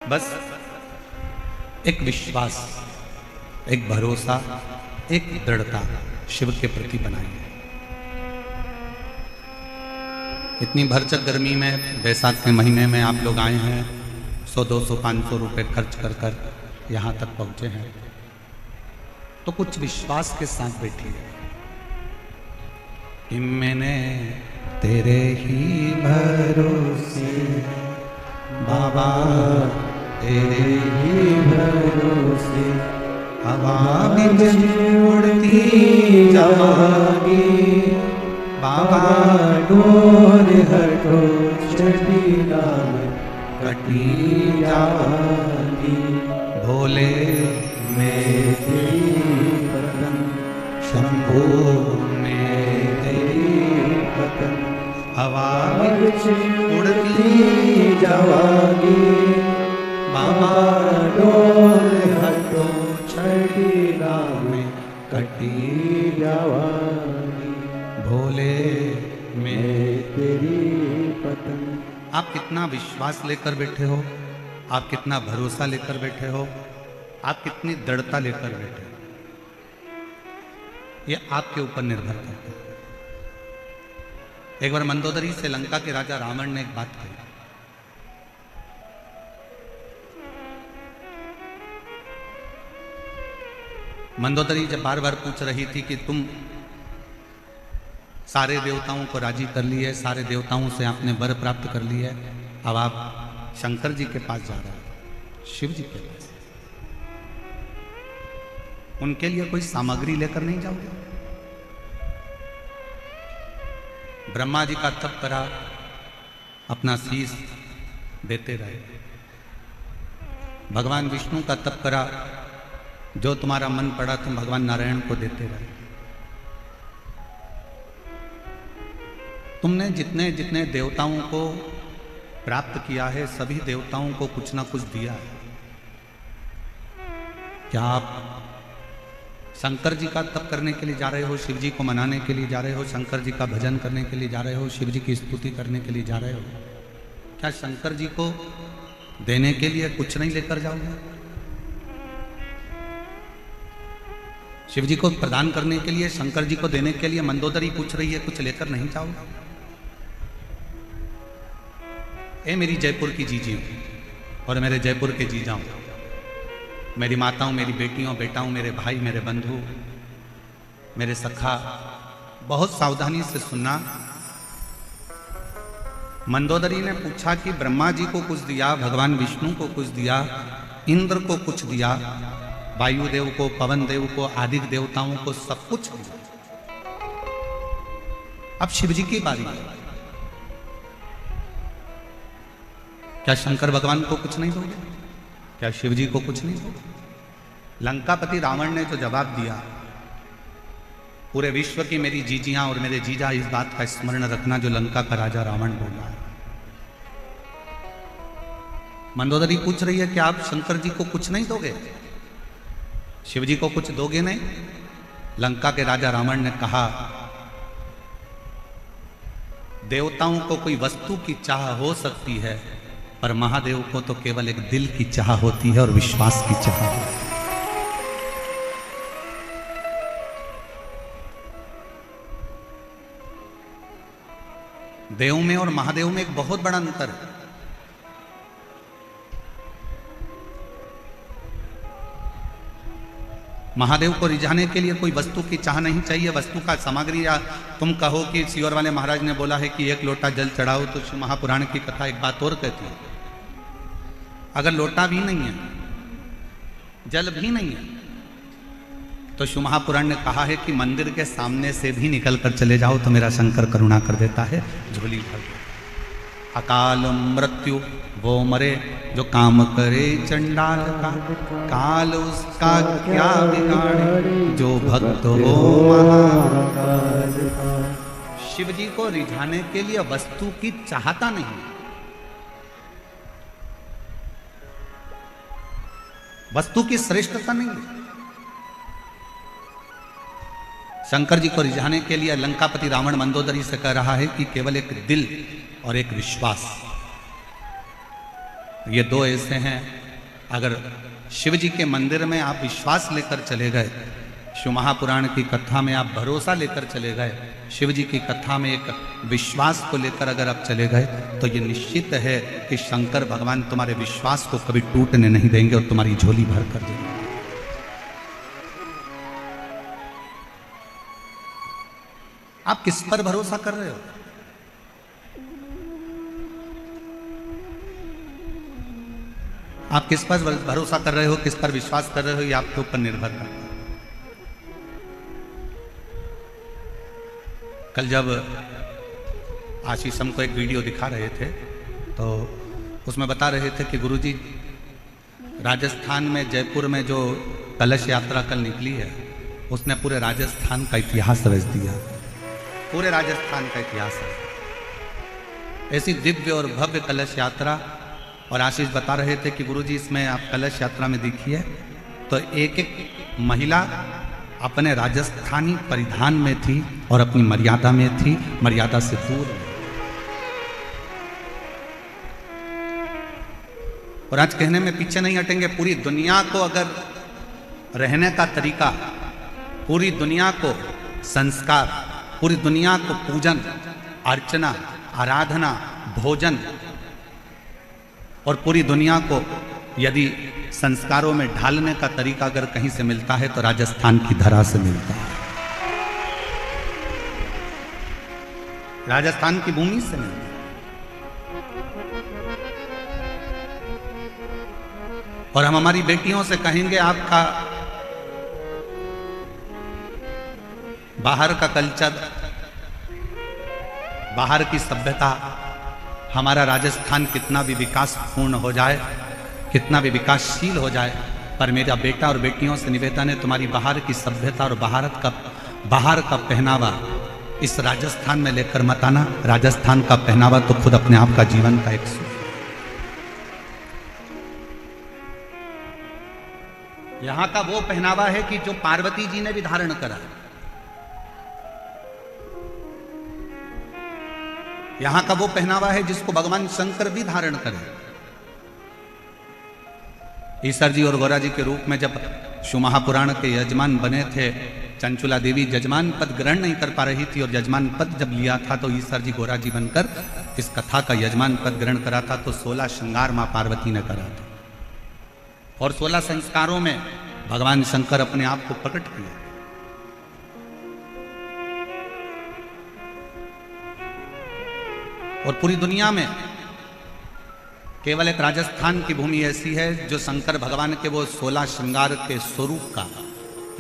बस एक विश्वास, एक भरोसा, एक दृढ़ता शिव के प्रति बनाइए। इतनी भरचक गर्मी में, बैसाख के महीने में आप लोग आए हैं, 100, 200, 500 रुपए खर्च कर कर यहाँ तक पहुँचे हैं, तो कुछ विश्वास के साथ बैठिए कि मैंने तेरे ही भरोसे बाबा, तेरे ही भरोसे हवा बिच उड़ती जागी बाबा, डोर हटो चढ़ीला में कटी जागी। भोले में तेरी पतन, शंभू में तेरी पतन, हवा बिच उड़ती जागी बाबा, डोर हटो छड़ीला में कटी जागी। भोले में तेरी पतन। आप कितना विश्वास लेकर बैठे हो, आप कितना भरोसा लेकर बैठे हो, आप कितनी दृढ़ता लेकर बैठे हो, ये आपके ऊपर निर्भर करता है। एक बार मंदोदरी से लंका के राजा रावण ने एक बात कही। मंदोदरी जब बार बार पूछ रही थी कि तुम सारे देवताओं को राजी कर लिए, सारे देवताओं से आपने वर प्राप्त कर लिया है, अब आप शंकर जी के पास जा रहे हैं, शिव जी के पास, उनके लिए कोई सामग्री लेकर नहीं जाओगे? ब्रह्मा जी का तप करा, अपना शीश देते रहे। भगवान विष्णु का तप करा, जो तुम्हारा मन पड़ा तुम भगवान नारायण को देते रहे। तुमने जितने जितने देवताओं को प्राप्त किया है, सभी देवताओं को कुछ ना कुछ दिया है। क्या आप शंकर जी का तप करने के लिए जा रहे हो, शिव जी को मनाने के लिए जा रहे हो, शंकर जी का भजन करने के लिए जा रहे हो, शिव जी की स्तुति करने के लिए जा रहे हो? क्या शंकर जी को देने के लिए कुछ नहीं लेकर जाओगे? शिव जी को प्रदान करने के लिए, शंकर जी को देने के लिए मंदोदरी पूछ रही है, कुछ लेकर नहीं जाओगे? ए मेरी जयपुर की जीजियों और मेरे जयपुर के जीजाओं, मेरी माताओं, मेरी बेटियों, बेटाओं, मेरे भाई, मेरे बंधु, मेरे सखा, बहुत सावधानी से सुनना। मंदोदरी ने पूछा कि ब्रह्मा जी को कुछ दिया, भगवान विष्णु को कुछ दिया, इंद्र को कुछ दिया, वायुदेव को, पवन देव को, आदि देवताओं को सब कुछ दिया। अब शिव जी की बारी है, क्या शंकर भगवान को कुछ नहीं दोगे? क्या शिव जी को कुछ नहीं दोगे? लंकापति रावण ने जो जवाब दिया, पूरे विश्व की मेरी जीजियां और मेरे जीजा इस बात का स्मरण रखना जो लंका का राजा रावण बोला है। मंदोदरी पूछ रही है कि आप शंकर जी को कुछ नहीं दोगे, शिव जी को कुछ दोगे नहीं? लंका के राजा रावण ने कहा, देवताओं को कोई वस्तु की चाह हो सकती है, पर महादेव को तो केवल एक दिल की चाह होती है और विश्वास की चाह होती है। देव में और महादेव में एक बहुत बड़ा अंतर है। महादेव को रिझाने के लिए कोई वस्तु की चाह नहीं चाहिए, वस्तु का सामग्री, या तुम कहो कि सियोर वाले महाराज ने बोला है कि 1 लोटा जल चढ़ाओ, तो शिव महापुराण की कथा एक बात और कहती है, अगर लोटा भी नहीं है, जल भी नहीं है, तो शिव महापुराण ने कहा है कि मंदिर के सामने से भी निकल कर चले जाओ तो मेरा शंकर करुणा कर देता है, झोली भर देता है। अकाल मृत्यु वो मरे जो काम करे चंडाल का, काल उसका क्या बिगाड़े जो भक्त हो महाकाल का। शिव जी को रिझाने के लिए वस्तु की चाहता नहीं, वस्तु की श्रेष्ठता नहीं है। शंकर जी को रिझाने के लिए लंकापति रावण मंदोदरी से कह रहा है कि केवल एक दिल और एक विश्वास, ये दो ऐसे हैं, अगर शिव जी के मंदिर में आप विश्वास लेकर चले गए, शिव महापुराण की कथा में आप भरोसा लेकर चले गए, शिव जी की कथा में एक विश्वास को लेकर अगर आप चले गए, तो ये निश्चित है कि शंकर भगवान तुम्हारे विश्वास को कभी टूटने नहीं देंगे और तुम्हारी झोली भर कर देंगे। आप किस पर भरोसा कर रहे हो? आप किस पर भरोसा कर रहे हो, किस पर विश्वास कर रहे हो, ये आपके ऊपर निर्भर करता है। कल जब आशीष हमको एक वीडियो दिखा रहे थे तो उसमें बता रहे थे कि गुरुजी राजस्थान में जयपुर में जो कलश यात्रा कल निकली है उसने पूरे राजस्थान का इतिहास रच दिया, पूरे राजस्थान का इतिहास है। ऐसी दिव्य और भव्य कलश यात्रा, और आशीष बता रहे थे कि गुरुजी इसमें आप कलश यात्रा में देखिए तो एक एक महिला अपने राजस्थानी परिधान में थी और अपनी मर्यादा में थी, मर्यादा से दूर। और आज कहने में पीछे नहीं हटेंगे, पूरी दुनिया को अगर रहने का तरीका, पूरी दुनिया को संस्कार, पूरी दुनिया को पूजन अर्चना आराधना भोजन, और पूरी दुनिया को यदि संस्कारों में ढालने का तरीका अगर कहीं से मिलता है तो राजस्थान की धरा से मिलता है, राजस्थान की भूमि से मिलता है। और हम हमारी बेटियों से कहेंगे आपका बाहर का कल्चर, बाहर की सभ्यता, हमारा राजस्थान कितना भी विकासपूर्ण हो जाए, कितना भी विकासशील हो जाए, पर मेरा बेटा और बेटियों से निवेदन है तुम्हारी बाहर की सभ्यता और बाहर का पहनावा इस राजस्थान में लेकर मत आना। राजस्थान का पहनावा तो खुद अपने आप का जीवन का एक सुख। यहां का वो पहनावा है कि जो पार्वती जी ने भी धारण करा, यहां का वो पहनावा है जिसको भगवान शंकर भी धारण करे। ईश्वर जी और गौरा जी के रूप में जब शिव महापुराण के यजमान बने थे, चंचुला देवी यजमान पद ग्रहण नहीं कर पा रही थी और यजमान पद जब लिया था तो ईश्वर जी गौरा जी बनकर इस कथा का यजमान पद ग्रहण करा था। तो 16 श्रृंगार मां पार्वती ने करा था और 16 संस्कारों में भगवान शंकर अपने आप को प्रकट किया। और पूरी दुनिया में केवल एक राजस्थान की भूमि ऐसी है जो शंकर भगवान के वो 16 श्रृंगार के स्वरूप का,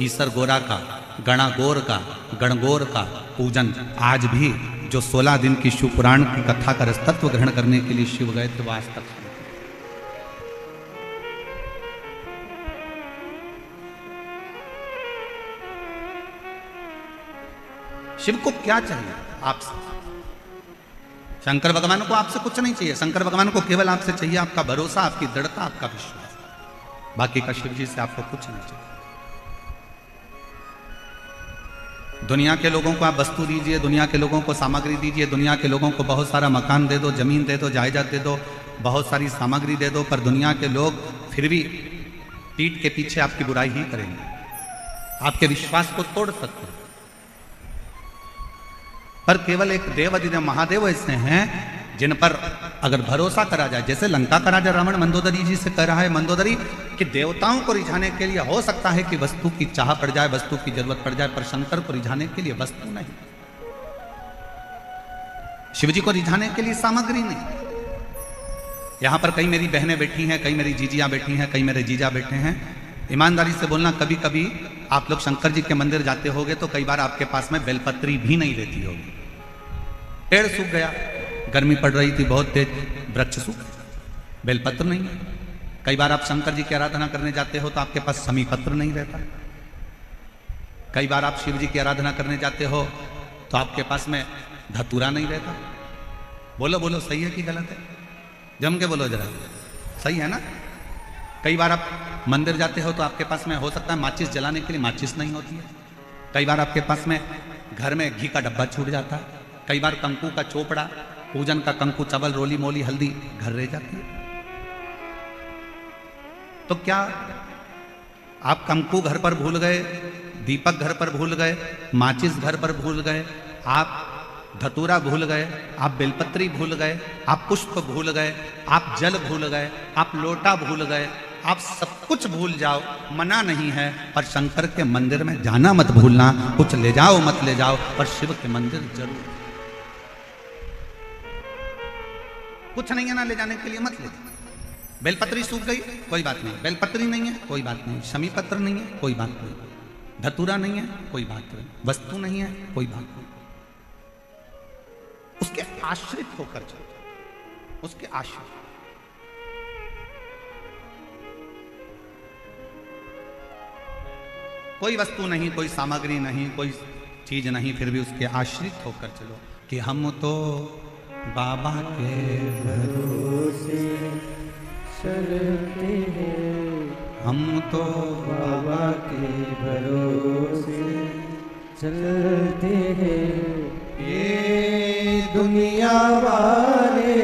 ईसर गोरा का, गणागौर का, गणगौर का पूजन आज भी जो 16 दिन की शिव पुराण की कथा का रसतत्व ग्रहण करने के लिए शिव गए थे, वो आज तक। शिव को क्या चाहिए आपसे? शंकर भगवान को आपसे कुछ नहीं चाहिए। शंकर भगवान को केवल आपसे चाहिए आपका भरोसा, आपकी दृढ़ता, आपका विश्वास। बाकी का शिव जी से आपको कुछ नहीं चाहिए। दुनिया के लोगों को आप वस्तु दीजिए, दुनिया के लोगों को सामग्री दीजिए, दुनिया के लोगों को बहुत सारा मकान दे दो, जमीन दे दो, जायदाद दे दो, बहुत सारी सामग्री दे दो, पर दुनिया के लोग फिर भी पीठ के पीछे आपकी बुराई ही करेंगे, आपके विश्वास को तोड़ सकते हैं। पर केवल एक देव अधिदेव महादेव ऐसे हैं जिन पर अगर भरोसा करा जाए, जैसे लंका का राजा रावण मंदोदरी जी से कह रहा है, मंदोदरी कि देवताओं को रिझाने के लिए हो सकता है कि वस्तु की चाह पड़ जाए, वस्तु की जरूरत पड़ जाए, पर शंकर को रिझाने के लिए वस्तु नहीं, शिव जी को रिझाने के लिए सामग्री नहीं। यहां पर कई मेरी बहनें बैठी हैं, कई मेरी जीजियां बैठी हैं, कई मेरे जीजा बैठे हैं। ईमानदारी से बोलना, कभी कभी आप लोग शंकर जी के मंदिर जाते होगे तो कई बार आपके पास में बेलपत्री भी नहीं रहती होगी, पेड़ सूख गया, गर्मी पड़ रही थी बहुत तेज, वृक्ष सूख, बेलपत्र नहीं है। कई बार आप शंकर जी की आराधना करने जाते हो तो आपके पास समी पत्र नहीं रहता। कई बार आप शिव जी की आराधना करने जाते हो तो आपके पास में धतूरा नहीं रहता। बोलो बोलो, सही है कि गलत है? जम के बोलो जरा, सही है ना? कई बार आप मंदिर जाते हो तो आपके पास में हो सकता है माचिस जलाने के लिए माचिस नहीं होती है। कई बार आपके पास में घर में घी का डब्बा छूट जाता है। कई बार कंकु का चोपड़ा, पूजन का कंकु, चावल, रोली मोली, हल्दी घर रह जाती है। तो क्या आप कंकु घर पर भूल गए, दीपक घर पर भूल गए, माचिस घर पर भूल गए, आप धतूरा भूल गए, आप बेलपत्री भूल गए, आप पुष्प भूल गए, आप जल भूल गए, आप लोटा भूल गए, आप सब कुछ भूल जाओ, मना नहीं है, पर शंकर के मंदिर में जाना मत भूलना। कुछ ले जाओ मत ले जाओ, पर शिव के मंदिर जरूर। कुछ नहीं है ना ले जाने के लिए, मत ले जाओ। बेलपत्री सूख गई, कोई बात नहीं, बेलपत्री नहीं है, कोई बात नहीं, शमी पत्र नहीं है, कोई बात नहीं, धतूरा नहीं है, कोई बात नहीं, वस्तु नहीं है, कोई बात नहीं। उसके आश्रित होकर चलो, उसके आश्रित। कोई वस्तु नहीं, कोई सामग्री नहीं, कोई चीज नहीं, फिर भी उसके आश्रित होकर चलो कि हम तो बाबा के भरोसे चलते हैं, हम तो बाबा के भरोसे चलते हैं। ये दुनिया वाले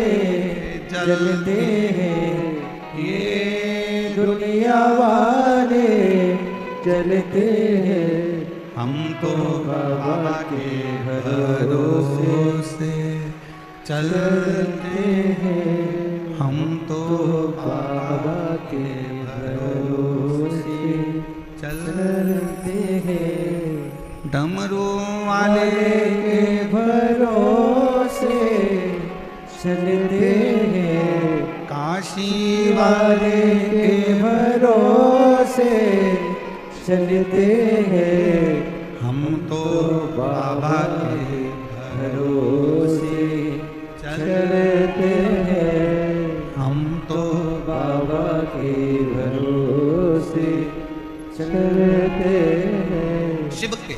जलते हैं, ये दुनिया वाले जलते हैं, हम तो बाबा के भरोसे चलते हैं, हम तो बाबा के भरोसे चलते हैं। डमरू वाले के भरोसे चलते हैं, काशी वाले के भरोसे चलते हैं, हम तो बाबा के भरोसे चलते हैं, हम तो बाबा के भरोसे चलते हैं। शिव के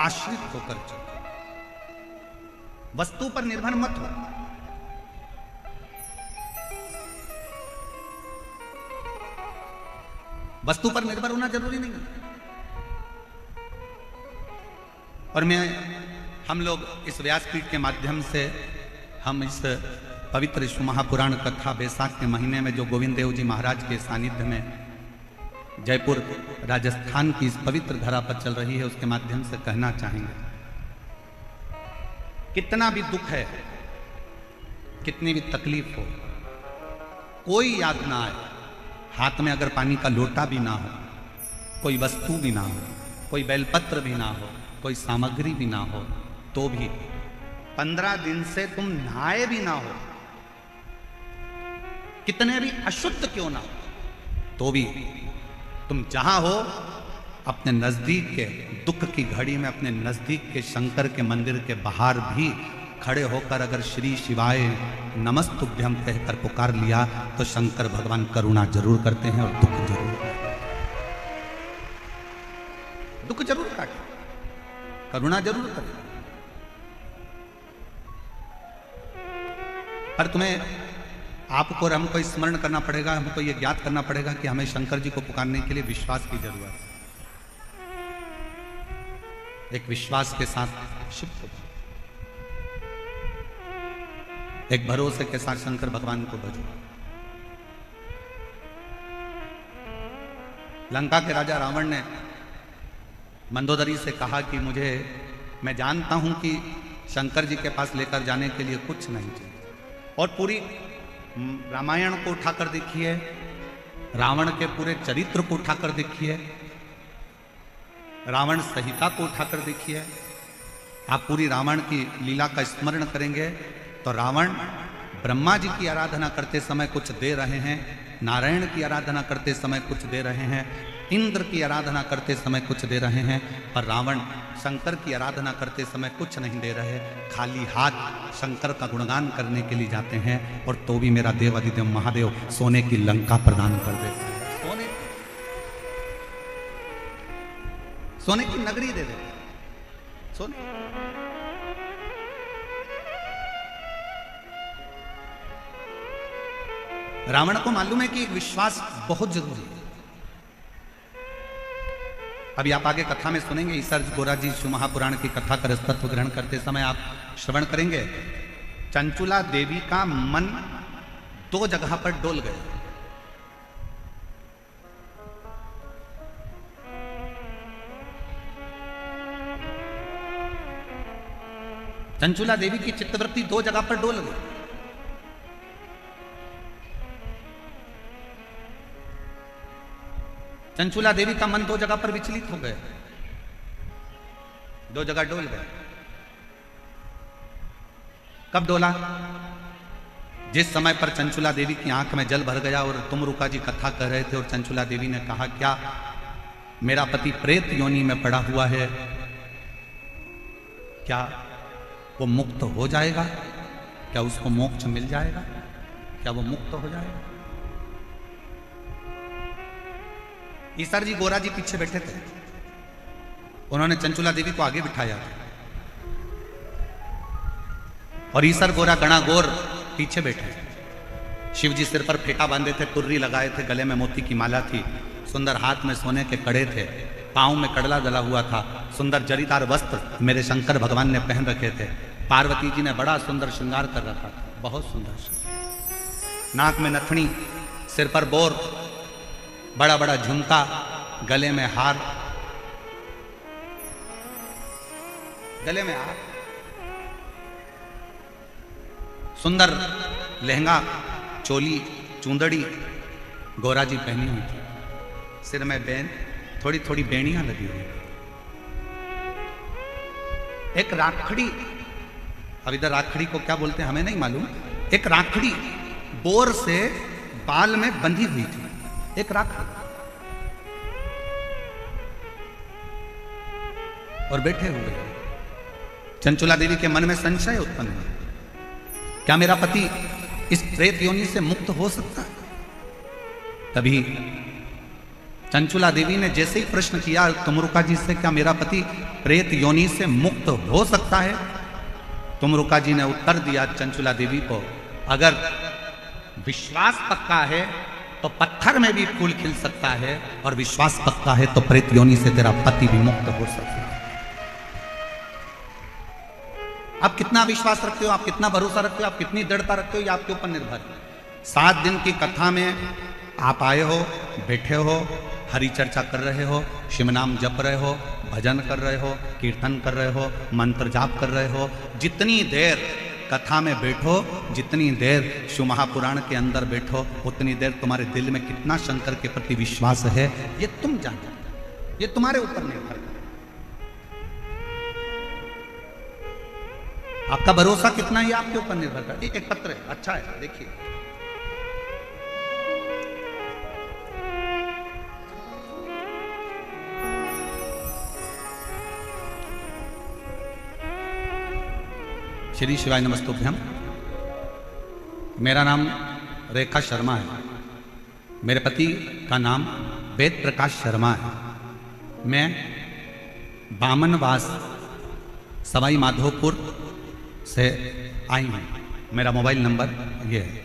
आश्रित होकर चलो, वस्तु पर निर्भर मत हो। वस्तु पर निर्भर होना जरूरी नहीं है। और हम लोग इस व्यासपीठ के माध्यम से हम इस पवित्र शिव महापुराण कथा बैसाख के महीने में जो गोविंद देव जी महाराज के सानिध्य में जयपुर राजस्थान की इस पवित्र धरा पर चल रही है, उसके माध्यम से कहना चाहेंगे, कितना भी दुख है, कितनी भी तकलीफ हो, कोई याद ना आए, हाथ में अगर पानी का लोटा भी ना हो, कोई वस्तु भी ना हो, कोई बेलपत्र भी ना हो, कोई सामग्री भी ना हो, तो भी 15 दिन से तुम नहाए भी ना हो, कितने भी अशुद्ध क्यों ना हो, तो भी तुम जहां हो अपने नजदीक के दुख की घड़ी में अपने नजदीक के शंकर के मंदिर के बाहर भी खड़े होकर अगर श्री शिवाय नमस्तुभ्यम कहकर पुकार लिया तो शंकर भगवान करुणा जरूर करते हैं और दुख जरूर करते हैं। दुख जरूर काटे, करुणा जरूर करे, पर तुम्हें आपको और हमको स्मरण करना पड़ेगा, हमको ये ज्ञात करना पड़ेगा कि हमें शंकर जी को पुकारने के लिए विश्वास की जरूरत है। एक विश्वास के साथ शिव को, एक भरोसे के साथ शंकर भगवान को भजो। लंका के राजा रावण ने मंदोदरी से कहा कि मैं जानता हूं कि शंकर जी के पास लेकर जाने के लिए कुछ नहीं चाहिए, और पूरी रामायण को उठाकर देखिए, रावण के पूरे चरित्र को उठाकर देखिए, रावण संहिता को उठाकर देखिए, आप पूरी रावण की लीला का स्मरण करेंगे तो रावण ब्रह्मा जी की आराधना करते समय कुछ दे रहे हैं, नारायण की आराधना करते समय कुछ दे रहे हैं, इंद्र की आराधना करते समय कुछ दे रहे हैं, पर रावण शंकर की आराधना करते समय कुछ नहीं दे रहे, खाली हाथ शंकर का गुणगान करने के लिए जाते हैं, और तो भी मेरा देव अधिदेव महादेव सोने की लंका प्रदान कर देते हैं, सोने की नगरी दे देते हैं, सोने। रावण को मालूम है कि एक विश्वास बहुत जरूरी है। अभी आप आगे कथा में सुनेंगे, ईसर गोरा जी शिव महापुराण की कथा का रसतत्व ग्रहण करते समय आप श्रवण करेंगे, चंचुला देवी का मन 2 जगह पर डोल गया। चंचुला देवी की चित्तवृत्ति दो जगह पर डोल गई। चंचुला देवी का मन दो जगह पर विचलित हो गया, दो जगह डोल गए। कब डोला? जिस समय पर चंचुला देवी की आंख में जल भर गया और तुमरुका जी कथा कर रहे थे और चंचुला देवी ने कहा, क्या मेरा पति प्रेत योनि में पड़ा हुआ है, क्या वो मुक्त हो जाएगा? क्या उसको मोक्ष मिल जाएगा? क्या वो मुक्त हो जाएगा? ईसर जी गोरा जी पीछे बैठे थे, उन्होंने चंचुला देवी को आगे बिठाया और ईसर गोरा गणा गोर पीछे बैठे। शिव जी सिर पर फेटा बांधे थे, तुर्री लगाए थे, गले में मोती की माला थी, सुंदर हाथ में सोने के कड़े थे, पांव में कड़ला डला हुआ था, सुंदर जरीदार वस्त्र मेरे शंकर भगवान ने पहन रखे थे। पार्वती जी ने बड़ा सुंदर श्रृंगार कर रखा था, बहुत सुंदर श्रृंगार, नाक में नथनी, सिर पर बोर, बड़ा बड़ा झुमका, गले में हार, गले में हार, सुंदर लहंगा, चोली, चूंदड़ी गोरा जी पहनी हुई थी, सिर में बैन, थोड़ी थोड़ी बेड़ियां लगी हुई। एक राखड़ी, अब इधर राखड़ी को क्या बोलते हैं हमें नहीं मालूम, एक राखड़ी बोर से बाल में बंधी हुई थी, एक राखड़ी, और बैठे हुए। चंचुला देवी के मन में संशय उत्पन्न हुआ, क्या मेरा पति इस प्रेत योनि से मुक्त हो सकता है? तभी चंचुला देवी ने जैसे ही प्रश्न किया तुमरुका जी से, क्या मेरा पति प्रेत योनि से मुक्त हो सकता है? तुमरुका जी ने उत्तर दिया चंचुला देवी को, अगर विश्वास पक्का है तो पत्थर में भी फूल खिल सकता है, और विश्वास पक्का है तो प्रेत योनि से तेरा पति भी मुक्त हो सकता है। आप कितना विश्वास रखते हो, आप कितना भरोसा रखते हो, आप कितनी दृढ़ता रखते हो, ये आपके ऊपर निर्भर है। 7 दिन की कथा में आप आए हो, बैठे हो, हरि चर्चा कर रहे हो, शिव नाम जप रहे हो, भजन कर रहे हो, कीर्तन कर रहे हो, मंत्र जाप कर रहे हो। जितनी देर कथा में बैठो, जितनी देर शिव महापुराण के अंदर बैठो, उतनी देर तुम्हारे दिल में कितना शंकर के प्रति विश्वास है ये तुम जानते हो, ये तुम्हारे ऊपर निर्भर है। आपका भरोसा कितना है आपके ऊपर निर्भर करता है। एक पत्र है, अच्छा है, देखिए। श्री शिवाय नमस्तुभ्यम। मेरा नाम रेखा शर्मा है, मेरे पति का नाम वेद प्रकाश शर्मा है। मैं बामनवास सवाई माधोपुर से आई हूँ। मेरा मोबाइल नंबर ये है,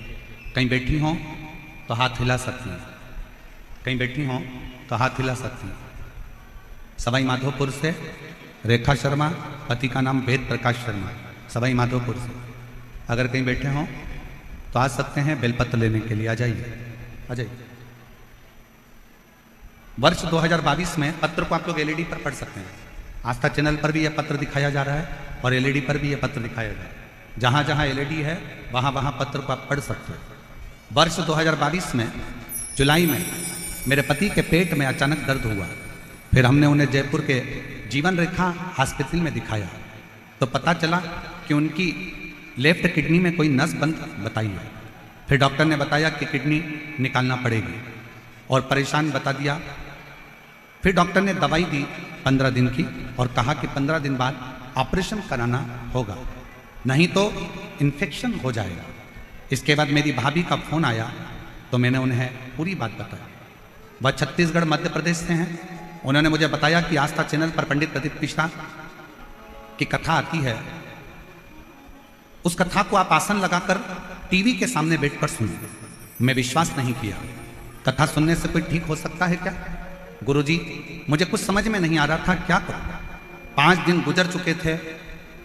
कहीं बैठी हों तो हाथ हिला सकती हैं, कहीं बैठी हों तो हाथ हिला सकती हैं। सवाई माधोपुर से रेखा शर्मा, पति का नाम वेद प्रकाश शर्मा, सवाई माधोपुर से। अगर कहीं बैठे हों तो आ सकते हैं बेलपत्र लेने के लिए, आ जाइए, आ जाइए। वर्ष 2022 में पत्र को आप लोग एलईडी पर पढ़ सकते हैं। आस्था चैनल पर भी यह पत्र दिखाया जा रहा है और एलईडी पर भी यह पत्र दिखाया जा रहा है। जहाँ जहाँ एलईडी है वहाँ वहाँ पत्र को आप पढ़ सकते हैं। वर्ष 2022 में जुलाई में मेरे पति के पेट में अचानक दर्द हुआ, फिर हमने उन्हें जयपुर के जीवन रेखा हॉस्पिटल में दिखाया तो पता चला कि उनकी लेफ्ट किडनी में कोई नस बंद बताई है। फिर डॉक्टर ने बताया कि किडनी निकालना पड़ेगी और परेशान बता दिया। फिर डॉक्टर ने दवाई दी 15 दिन की और कहा कि 15 दिन बाद ऑपरेशन कराना होगा, नहीं तो इन्फेक्शन हो जाएगा। इसके बाद मेरी भाभी का फोन आया तो मैंने उन्हें पूरी बात बताई। वह छत्तीसगढ़ मध्य प्रदेश से हैं। उन्होंने मुझे बताया कि आस्था चैनल पर पंडित प्रदीप मिश्रा की कथा आती है, उस कथा को आप आसन लगाकर टीवी के सामने बैठकर सुनिए। मैं विश्वास नहीं किया, कथा सुनने से कोई ठीक हो सकता है क्या? गुरुजी, मुझे कुछ समझ में नहीं आ रहा था क्या करूं। 5 दिन गुजर चुके थे,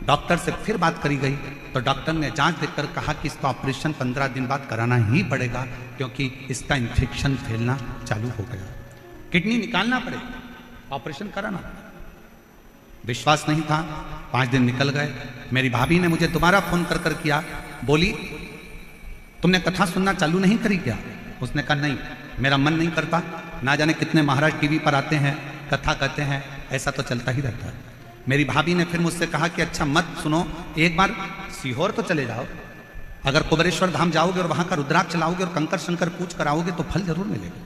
डॉक्टर से फिर बात करी गई तो डॉक्टर ने जांच देखकर कहा कि इसका ऑपरेशन 15 दिन बाद कराना ही पड़ेगा क्योंकि इसका इन्फेक्शन फैलना चालू हो गया, किडनी निकालना पड़ेगा, ऑपरेशन कराना पड़ेगा। विश्वास नहीं था। 5 दिन निकल गए। मेरी भाभी ने मुझे दोबारा फोन कर कर किया, बोली तुमने कथा सुनना चालू नहीं करी क्या? उसने कहा नहीं, मेरा मन नहीं करता। ना जाने कितने महाराज टीवी पर आते हैं, कथा कहते हैं, ऐसा तो चलता ही रहता है। मेरी भाभी ने फिर मुझसे कहा कि अच्छा मत सुनो, एक बार सीहोर तो चले जाओ। अगर कुबेरेश्वर धाम जाओगे और वहां का रुद्राक्ष लाओगे और कंकर शंकर पूछ कर आओगे तो फल जरूर मिलेगा।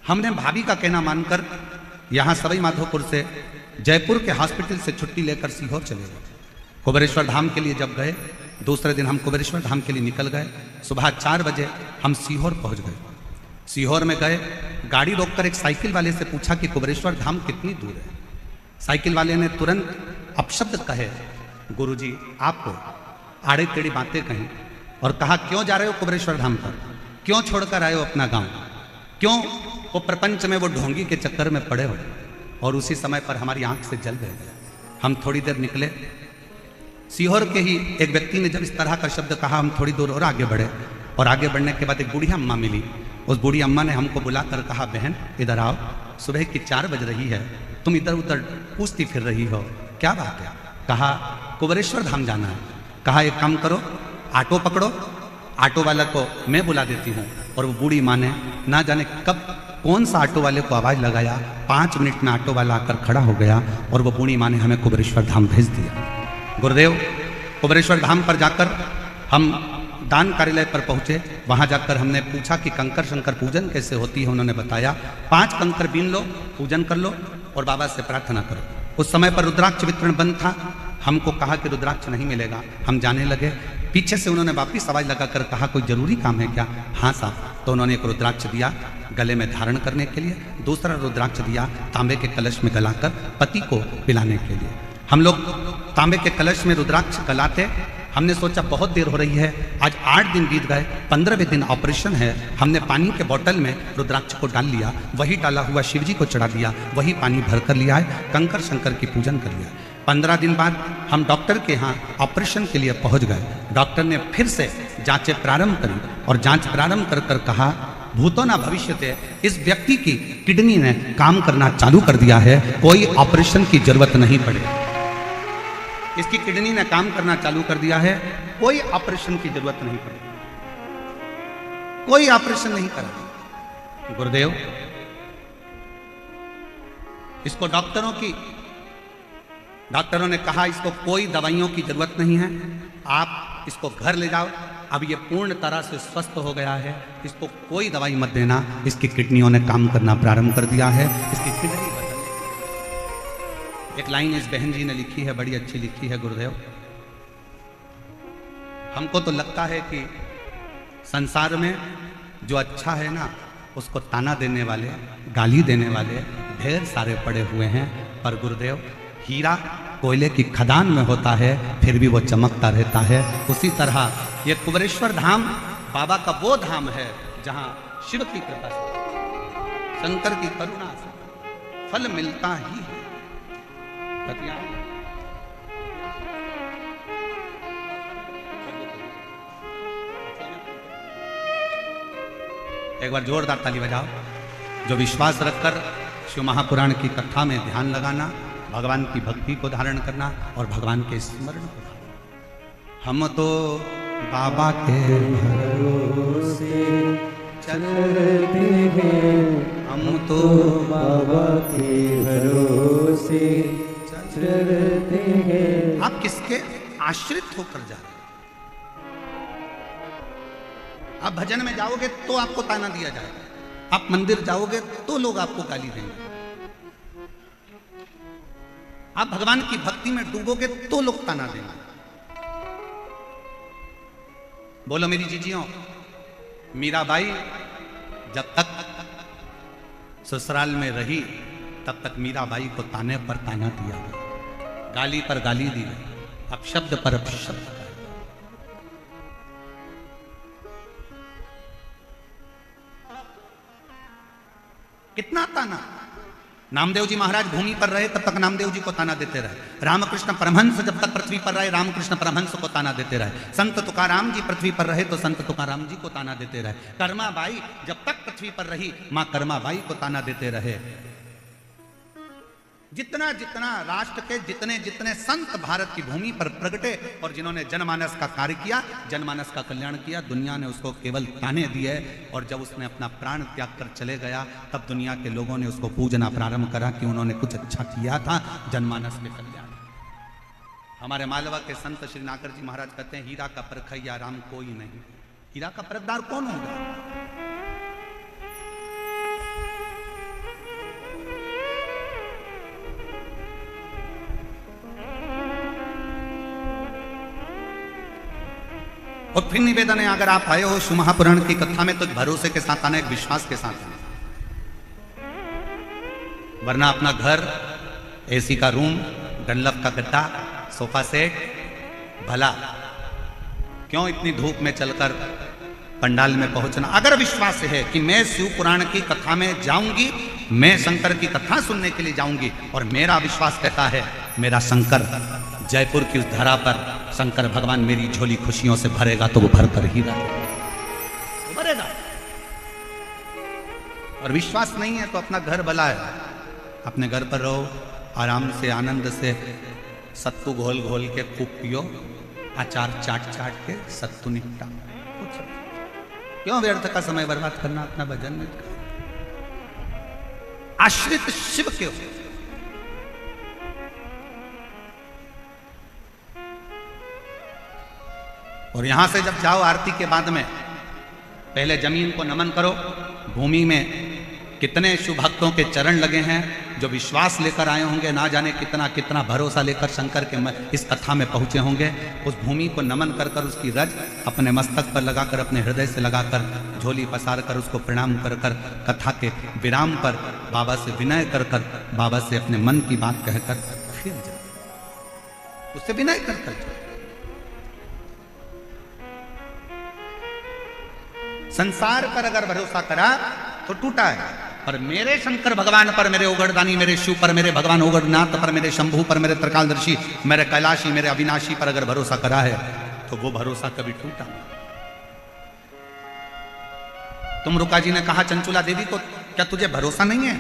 हमने भाभी का कहना मानकर यहाँ सवाई माधोपुर से जयपुर के हॉस्पिटल से छुट्टी लेकर सीहोर चले गए। कुबेरेश्वर धाम के लिए जब गए, दूसरे दिन हम कुबेरेश्वर धाम के लिए निकल गए। सुबह 4 बजे हम सीहोर पहुंच गए। सीहोर में गए, गाड़ी रोककर एक साइकिल वाले से पूछा कि कुबेरेश्वर धाम कितनी दूर है। साइकिल वाले ने तुरंत अपशब्द कहे, गुरुजी आपको आड़े टेढ़ी बातें कहीं और कहा क्यों जा रहे हो कुबेरेश्वर धाम पर, क्यों छोड़कर आए हो अपना गांव, क्यों वो प्रपंच में वो ढोंगी के चक्कर में पड़े हो। और उसी समय पर हमारी आंख से जल गए। हम थोड़ी देर निकले, सीहोर के ही एक व्यक्ति ने जब इस तरह का शब्द कहा, हम थोड़ी दूर और आगे बढ़े और आगे बढ़ने के बाद एक बूढ़ी अम्मा मिली। उस बूढ़ी अम्मा ने हमको बुलाकर कहा, बहन इधर आओ, सुबह की 4 बज रही है, तुम इधर उधर पूछती फिर रही हो, क्या बात है? कहा कुबेरेश्वर धाम जाना है। कहा एक काम करो, ऑटो पकड़ो, ऑटो वाला को मैं बुला देती हूँ। और वो बूढ़ी माँ ने ना जाने कब कौन सा ऑटो वाले को आवाज़ लगाया, 5 मिनट में ऑटो वाला आकर खड़ा हो गया और वो बूढ़ी माँ ने हमें कुबेरेश्वर धाम भेज दिया। गुरुदेव, कुबेरेश्वर धाम पर जाकर हम दान कार्यालय पर पहुँचे। वहाँ जाकर हमने पूछा कि कंकर शंकर पूजन कैसे होती है। उन्होंने बताया 5 कंकर बीन लो, पूजन कर लो और बाबा से प्रार्थना करो। उस समय पर रुद्राक्ष वितरण बंद था। हमको कहा कि रुद्राक्ष नहीं मिलेगा। हम जाने लगे, पीछे से उन्होंने वापिस आवाज़ लगाकर कहा कोई जरूरी काम है क्या? हाँ साहब। तो उन्होंने एक रुद्राक्ष दिया गले में धारण करने के लिए, दूसरा रुद्राक्ष दिया तांबे के कलश में गलाकर पति को पिलाने के लिए। हम लोग तांबे के कलश में रुद्राक्ष गलाते। हमने सोचा बहुत देर हो रही है, आज 8 दिन बीत गए, 15वें दिन ऑपरेशन है। हमने पानी के बोतल में रुद्राक्ष को डाल लिया, वही डाला हुआ शिव जी को चढ़ा दिया, वही पानी भर कर लिया है, कंकर शंकर की पूजन कर लिया। 15 दिन बाद हम डॉक्टर के यहाँ ऑपरेशन के लिए पहुँच गए। डॉक्टर ने फिर से जांचें प्रारंभ करी और जांच प्रारंभ कर कर कहा भूतो ना भविष्यते, इस व्यक्ति की किडनी ने काम करना चालू कर दिया है, कोई ऑपरेशन की जरूरत नहीं पड़ेगी। इसकी किडनी ने काम करना चालू कर दिया है, कोई ऑपरेशन की जरूरत नहीं पड़ेगी, कोई ऑपरेशन नहीं करा। गुरुदेव, इसको डॉक्टरों ने कहा इसको कोई दवाइयों की जरूरत नहीं है, आप इसको घर ले जाओ, अब ये पूर्ण तरह से स्वस्थ हो गया है, इसको कोई दवाई मत देना, इसकी किडनियों ने काम करना प्रारंभ कर दिया है, इसकी किडनी बदल। एक लाइन इस बहन जी ने लिखी है, बड़ी अच्छी लिखी है। गुरुदेव, हमको तो लगता है कि संसार में जो अच्छा है ना, उसको ताना देने वाले, गाली देने वाले ढेर सारे पड़े हुए हैं, पर गुरुदेव हीरा कोयले की खदान में होता है, फिर भी वो चमकता रहता है। उसी तरह ये कुबेरेश्वर धाम बाबा का वो धाम है जहां शिव की कृपा से, शंकर की करुणा से फल मिलता ही है। एक बार जोरदार ताली बजाओ। जो विश्वास रखकर शिव महापुराण की कथा में ध्यान लगाना, भगवान की भक्ति को धारण करना और भगवान के स्मरण को धारण। हम तो बाबा के भरोसे चलते हैं, हम तो बाबा के भरोसे चलते हैं। आप किसके आश्रित होकर जा रहे हैं? आप भजन में जाओगे तो आपको ताना दिया जाएगा, आप मंदिर जाओगे तो लोग आपको गाली देंगे, आप भगवान की भक्ति में डूबोगे तो लोग ताना देंगे। बोलो मेरी जीजियों, मीराबाई जब तक ससुराल में रही तब तक मीराबाई को ताने पर ताना दिया गया, गाली पर गाली दी गई, अपशब्द पर अपशब्द। कितना ताना। नामदेव जी महाराज भूमि पर रहे तब तक नामदेव जी को ताना देते रहे। रामकृष्ण परमहंस जब तक पृथ्वी पर रहे, रामकृष्ण परमहंस को ताना देते रहे। संत तुकाराम जी पृथ्वी पर रहे तो संत तुकाराम जी को ताना देते रहे। कर्माबाई जब तक पृथ्वी पर रही, मां कर्माबाई को ताना देते रहे। जितना जितना राष्ट्र के जितने जितने संत भारत की भूमि पर प्रगटे और जिन्होंने जनमानस का कार्य किया, जनमानस का कल्याण किया, दुनिया ने उसको केवल ताने दिए। और जब उसने अपना प्राण त्याग कर चले गया, तब दुनिया के लोगों ने उसको पूजना प्रारंभ करा कि उन्होंने कुछ अच्छा किया था जनमानस के कल्याण। हमारे मालवा के संत श्री नाकर जी महाराज कहते हैं, हीरा का परखैया राम कोई नहीं। हीरा का परखदार कौन होगा? और फिर निवेदन है, अगर आप आए हो शिव महापुराण की कथा में तो भरोसे के साथ आना, एक विश्वास के साथ आना, वरना अपना घर, एसी का रूम, डनलप का गद्दा, सोफा सेट, भला क्यों इतनी धूप में चलकर पंडाल में पहुंचना। अगर विश्वास है कि मैं शिव पुराण की कथा में जाऊंगी, मैं शंकर की कथा सुनने के लिए जाऊंगी, और मेरा विश्वास कहता है मेरा शंकर जयपुर की उस धरा पर शंकर भगवान मेरी झोली खुशियों से भरेगा, तो वो भरकर ही भरेगा। और विश्वास नहीं है तो अपना घर भला है, अपने घर पर रहो, आराम से आनंद से सत्तू घोल घोल के खूब पियो, अचार चाट चाट के सत्तू निपटा। क्यों व्यर्थ का समय बर्बाद करना अपना भजन में? आश्रित शिव के हो। और यहां से जब जाओ आरती के बाद में पहले जमीन को नमन करो। भूमि में कितने शिव भक्तों के चरण लगे हैं जो विश्वास लेकर आए होंगे, ना जाने कितना कितना भरोसा लेकर शंकर के इस कथा में पहुंचे होंगे। उस भूमि को नमन कर कर उसकी रज अपने मस्तक पर लगाकर, अपने हृदय से लगाकर, झोली पसार कर उसको प्रणाम कर कर, कथा के विराम पर बाबा से विनय कर कर, बाबा से अपने मन की बात कहकर फिर जाओ, उससे विनय कर कर जाओ। संसार पर अगर भरोसा करा तो टूटा है, पर मेरे शंकर भगवान पर, मेरे उगड़दानी, मेरे शिव पर, मेरे भगवान उगड़नाथ पर, मेरे शंभू पर, मेरे त्रिकालदर्शी, मेरे कैलाशी, मेरे अविनाशी पर अगर भरोसा करा है तो वो भरोसा कभी टूटा नहीं। तुमरुका जी ने कहा चंचुला देवी को, क्या तुझे भरोसा नहीं है?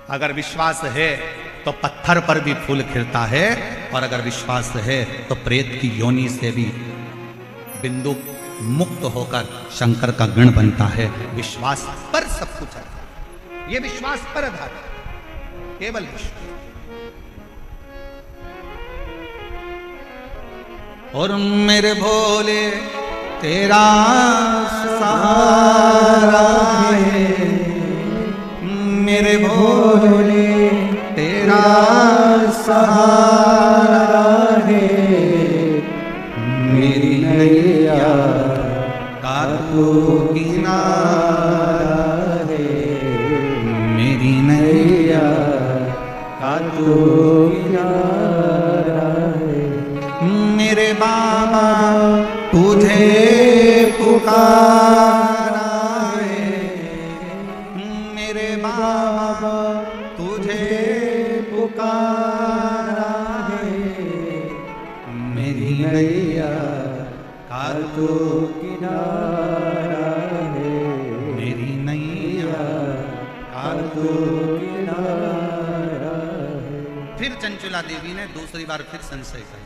अगर विश्वास है तो पत्थर पर भी फूल खिलता है, और अगर विश्वास है तो प्रेत की योनि से भी बिंदु मुक्त होकर शंकर का गण बनता है। विश्वास पर सब कुछ है, ये विश्वास पर आधार है, केवल विश्वास। और मेरे भोले तेरा सहारा है, मेरे भोले तेरा सहारा है, मेरी नैया का तू किनारा है, मेरी नैया का तू किनारा है। मेरे बाबा तुझे पुकारा है, मेरे बाबा तुझे पुकारा है, मेरी नैया का तू किनारा है, मेरी नैया का तू किनारा है। फिर चंचुला देवी ने दूसरी बार फिर संशय किया।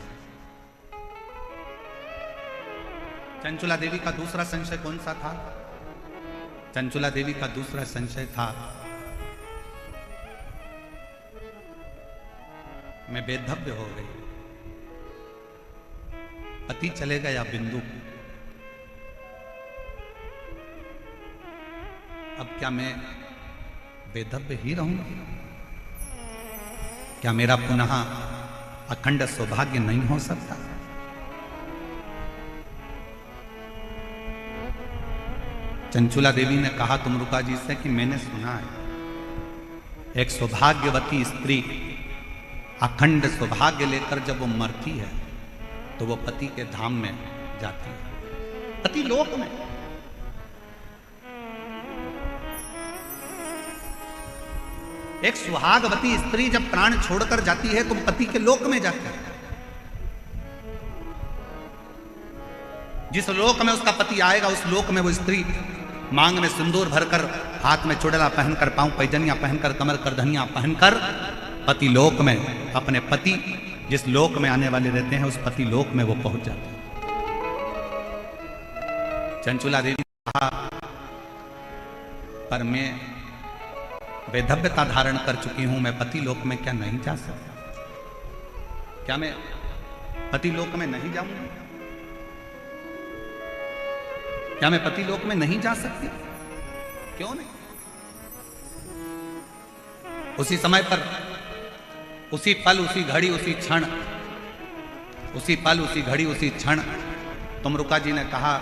चंचुला देवी का दूसरा संशय कौन सा था? चंचुला देवी का दूसरा संशय था, मैं बेधव्य हो गई, पति चले गया बिंदु, अब क्या मैं बेधव्य ही रहूंगी? क्या मेरा पुनः अखंड सौभाग्य नहीं हो सकता? चंचुला देवी ने कहा तुमरुका जी से कि मैंने सुना है एक सौभाग्यवती स्त्री अखंड सौभाग्य लेकर जब वो मरती है तो वो पति के धाम में जाती है, पति लोक में। एक सुहागवती स्त्री जब प्राण छोड़कर जाती है तो पति के लोक में जाती है। जिस लोक में उसका पति आएगा उस लोक में वो स्त्री मांग में सिंदूर भरकर, हाथ में चुड़ला पहनकर, पांव पैजनिया पहनकर, कमर कर धनिया पहनकर पति लोक में अपने पति जिस लोक में आने वाले रहते हैं उस पति लोक में वो पहुंच जाते हैं। चंचुला देवी ने कहा, पर मैं वैधव्यता धारण कर चुकी हूं, मैं पति लोक में क्या नहीं जा सकती? क्या मैं पति लोक में नहीं जाऊंगी? क्या मैं पति लोक में नहीं जा सकती? क्यों नहीं? उसी समय पर, उसी पल, उसी घड़ी, उसी क्षण, उसी पल, उसी घड़ी, उसी क्षण तुमरुका जी ने कहा,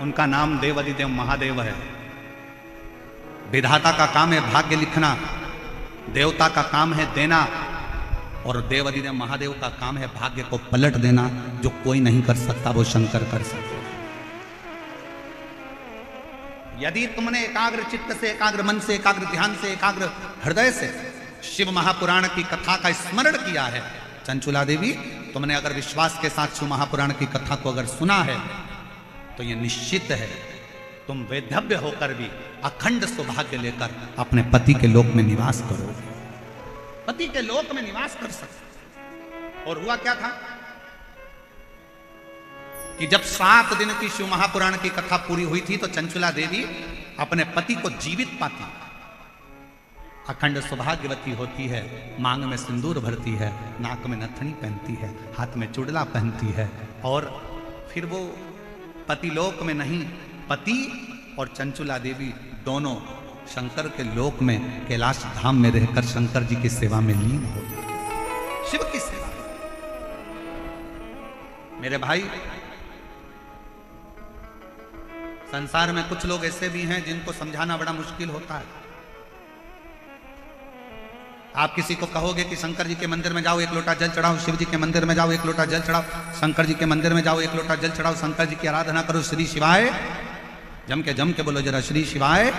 उनका नाम देवाधिदेव महादेव है। विधाता का काम है भाग्य लिखना, देवता का काम है देना, और देवाधिदेव महादेव का काम है भाग्य को पलट देना। जो कोई नहीं कर सकता वो शंकर कर सकता। यदि तुमने एकाग्र चित्त से, एकाग्र मन से, एकाग्र ध्यान से, एकाग्र हृदय से शिव महापुराण की कथा का स्मरण किया है, चंचुला देवी, तुमने अगर विश्वास के साथ शिव महापुराण की कथा को अगर सुना है, तो यह निश्चित है तुम वैधव्य होकर भी अखंड सौभाग्य लेकर अपने पति के लोक में निवास करोगे, पति के लोक में निवास कर सकते। और हुआ क्या था कि जब 7 दिन की शिव महापुराण की कथा पूरी हुई थी, तो चंचुला देवी अपने पति को जीवित पाती, अखंड सौभाग्यवती होती है, मांग में सिंदूर भरती है, नाक में नथनी पहनती है, हाथ में चुड़ला पहनती है, और फिर वो पति लोक में नहीं, पति और चंचुला देवी दोनों शंकर के लोक में कैलाश धाम में रहकर शंकर जी की सेवा में लीन हो गए, शिव की सेवा। मेरे भाई, संसार में कुछ लोग ऐसे भी हैं जिनको समझाना बड़ा मुश्किल होता है। आप किसी को कहोगे कि शंकर जी के मंदिर में जाओ, एक लोटा जल चढ़ाओ, शिव जी के मंदिर में जाओ, एक लोटा जल चढ़ाओ, शंकर जी के मंदिर में जाओ, एक लोटा जल चढ़ाओ, शंकर जी की आराधना करो, श्री शिवाय, जम के बोलो जरा, श्री शिवाय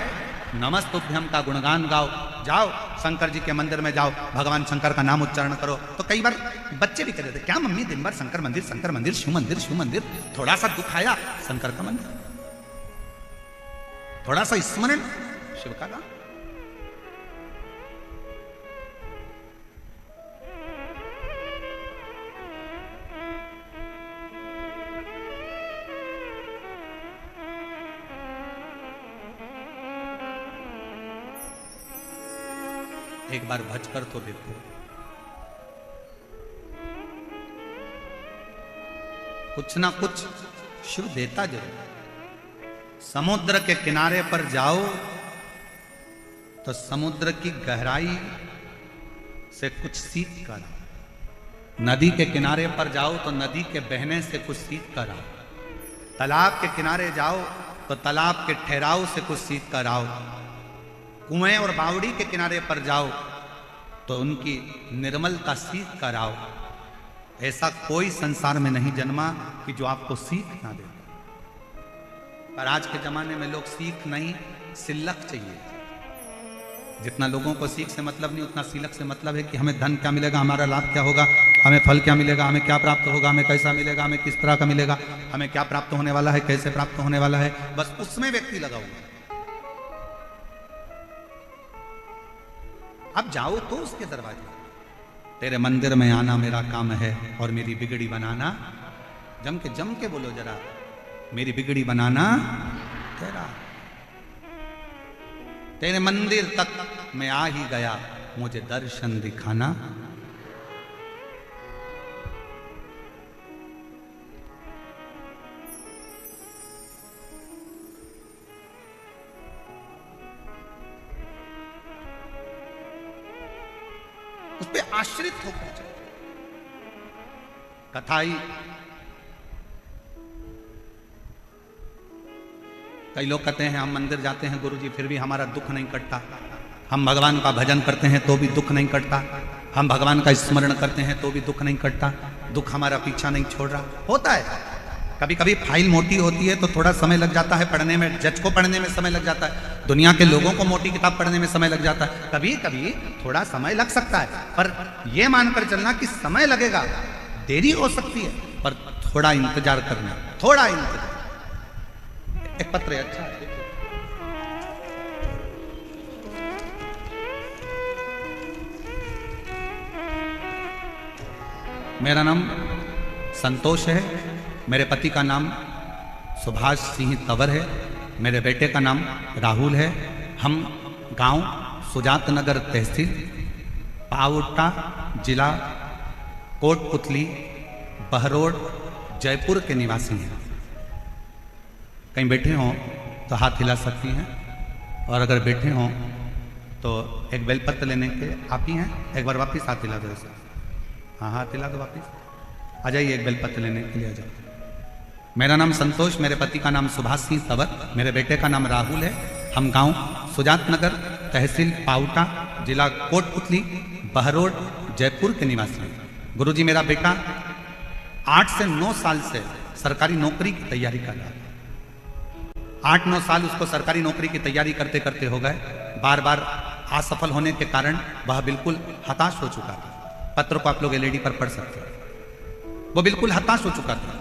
नमस्तुभ्यम का गुणगान गाओ, जाओ शंकर जी के मंदिर में जाओ, भगवान शंकर का नाम उच्चारण करो। तो कई बार बच्चे भी कहते थे, क्या मम्मी दिन भर शंकर मंदिर, शंकर मंदिर, शिव मंदिर, शिव मंदिर, थोड़ा सा दुख आया शंकर का मंदिर, थोड़ा सा स्मरण शिव का नाम। एक बार भज कर तो देखो, कुछ ना कुछ शिव देता जरूर। समुद्र के किनारे पर जाओ तो समुद्र की गहराई से कुछ सीख कर आओ, नदी के किनारे पर जाओ तो नदी के बहने से कुछ सीख कर आओ, तालाब के किनारे जाओ तो तालाब के ठहराव से कुछ सीख कर आओ, कुएं और बावड़ी के किनारे पर जाओ तो उनकी निर्मलता सीख कर आओ। ऐसा कोई संसार में नहीं जन्मा कि जो आपको सीख ना दे। पर आज के जमाने में लोग सीख नहीं, सिलक चाहिए। जितना लोगों को सीख से मतलब नहीं, उतना सिलक से मतलब है कि हमें धन क्या मिलेगा, हमारा लाभ क्या होगा, हमें फल क्या मिलेगा, हमें क्या प्राप्त होगा, हमें कैसा मिलेगा, हमें किस तरह का मिलेगा, हमें क्या प्राप्त होने वाला है, कैसे प्राप्त होने वाला है, बस उसमें व्यक्ति लगा हुआ। अब जाओ तो उसके दरवाजे, तेरे मंदिर में आना मेरा काम है और मेरी बिगड़ी बनाना, जम के बोलो जरा, मेरी बिगड़ी बनाना तेरा। तेरे मंदिर तक मैं आ ही गया, मुझे दर्शन दिखाना। उस पे आश्रित होकर चलो। कथाई, कई लोग कहते हैं हम मंदिर जाते हैं गुरुजी फिर भी हमारा दुख नहीं कटता, हम भगवान का भजन करते हैं तो भी दुख नहीं कटता, हम भगवान का स्मरण करते हैं तो भी दुख नहीं कटता, दुख हमारा पीछा नहीं छोड़ रहा। होता है, कभी कभी फाइल मोटी होती है तो थोड़ा समय लग जाता है पढ़ने में, जज को पढ़ने में समय लग जाता है, दुनिया के लोगों को मोटी किताब पढ़ने में समय लग जाता है, कभी कभी थोड़ा समय लग सकता है, पर यह मानकर चलना कि समय लगेगा, देरी हो सकती है, पर थोड़ा इंतजार करना, थोड़ा इंतजार। एक पत्र है, अच्छा है, मेरा नाम संतोष है, मेरे पति का नाम सुभाष सिंह तंवर है, मेरे बेटे का नाम राहुल है। हम गांव सुजात नगर तहसील पावटा जिला कोटपुतली बहरोड जयपुर के निवासी हैं। कहीं बैठे हों तो हाथ हिला सकती हैं, और अगर बैठे हों तो एक बेलपत्र लेने के आप ही हैं। एक बार वापस हाथ हिला दो ऐसे, हाँ हाथ हिला दो वापस, आ जाइए एक बेलपत्र लेने के लिए आ जाओ। मेरा नाम संतोष, मेरे पति का नाम सुभाष सिंह तंवर, मेरे बेटे का नाम राहुल है। हम गांव सुजात नगर तहसील पावटा जिला कोटपुतली बहरोड जयपुर के निवासी हैं। गुरुजी मेरा बेटा 8 से 9 साल से सरकारी नौकरी की तैयारी कर रहा है। 8-9 साल उसको सरकारी नौकरी की तैयारी करते करते हो गए। बार बार असफल होने के कारण वह बिल्कुल हताश हो चुका था। पत्र को आप लोग एलईडी पर पढ़ सकते हैं। वो बिल्कुल हताश हो चुका था,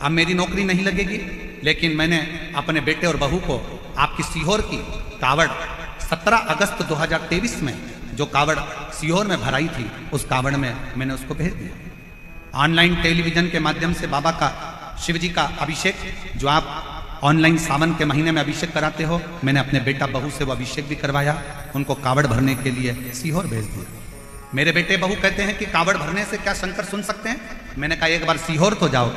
अब मेरी नौकरी नहीं लगेगी। लेकिन मैंने अपने बेटे और बहू को आपकी सीहोर की कावड़ 17 अगस्त 2023 में जो कावड़ सीहोर में भराई थी, उस कावड़ में मैंने उसको भेज दिया। ऑनलाइन टेलीविजन के माध्यम से बाबा का, शिव जी का अभिषेक, जो आप ऑनलाइन सावन के महीने में अभिषेक कराते हो, मैंने अपने बेटा बहू से वो अभिषेक भी करवाया। उनको कावड़ भरने के लिए सीहोर भेज दिया। मेरे बेटे बहू कहते हैं कि कावड़ भरने से क्या शंकर सुन सकते हैं? मैंने कहा एक बार सीहोर तो जाओ,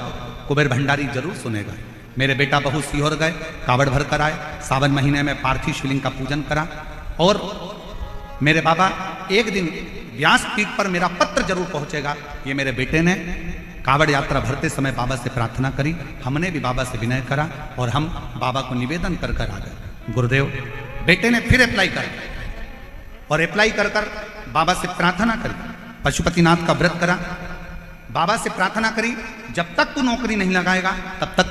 कुबेर भंडारी जरूर सुनेगा। मेरे बेटा बहू सीहोर गए, कावड़ भर कर आए। सावन महीने में पार्थिव शिवलिंग का पूजन करा, और मेरे बाबा एक दिन व्यासपीठ पर मेरा पत्र जरूर पहुंचेगा, ये मेरे बेटे ने कावड़ यात्रा भरते समय बाबा से प्रार्थना करी। हमने भी बाबा से विनय करा और हम बाबा को निवेदन कर कर आ गए। गुरुदेव, बेटे ने फिर अप्लाई कर, और अप्लाई कर कर बाबा से प्रार्थना करी। पशुपतिनाथ का व्रत करा, बाबा से प्रार्थना करी, जब तक तू नौकरी नहीं लगाएगा तब तक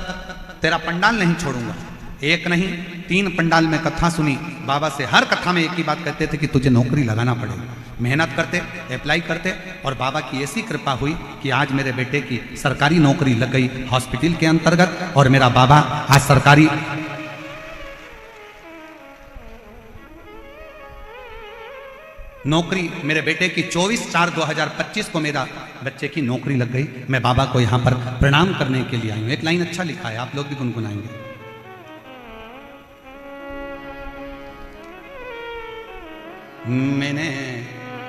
तेरा पंडाल नहीं छोड़ूंगा। एक नहीं 3 पंडाल में कथा सुनी। बाबा से हर कथा में एक ही बात कहते थे कि तुझे नौकरी लगाना पड़ेगा। मेहनत करते, अप्लाई करते, और बाबा की ऐसी कृपा हुई कि आज मेरे बेटे की सरकारी नौकरी लग गई हॉस्पिटल के अंतर्गत। और मेरा बाबा आज सरकारी नौकरी, मेरे बेटे की 24/4/2025 को मेरा बच्चे की नौकरी लग गई। मैं बाबा को यहाँ पर प्रणाम करने के लिए आई हूँ। एक लाइन अच्छा लिखा है, आप लोग भी गुनगुनाएंगे। मैंने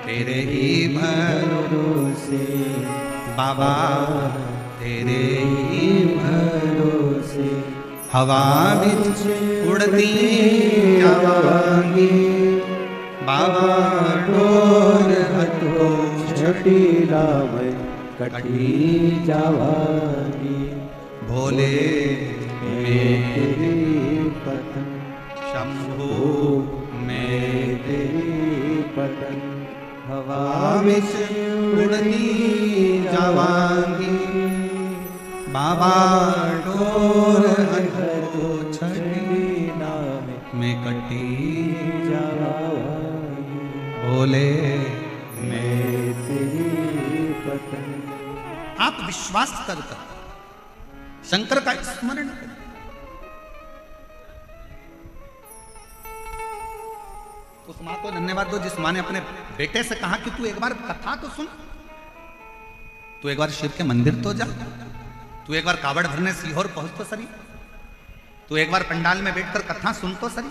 तेरे ही भरोसे बाबा, तेरे ही भरोसे हवा बिच उड़ती जावांगी बाबा, डोर हथो छटीला में कटी जावांगी। भोले मेरी पतन शंभू में तेरी पतन हवा में उड़ती जावांगी बाबा, डोर हथो छटीला में कटी जावांगी। भोले मैं तेरी पतन। आप विश्वास कर शंकर का स्मरण करें। उस मां को धन्यवाद दो जिस मां ने अपने बेटे से कहा कि तू एक बार कथा तो सुन, तू एक बार शिव के मंदिर तो जा, तू एक बार कावड़ भरने सीहोर पहुंच तो सरी, तू एक बार पंडाल में बैठकर कथा सुन तो सरी।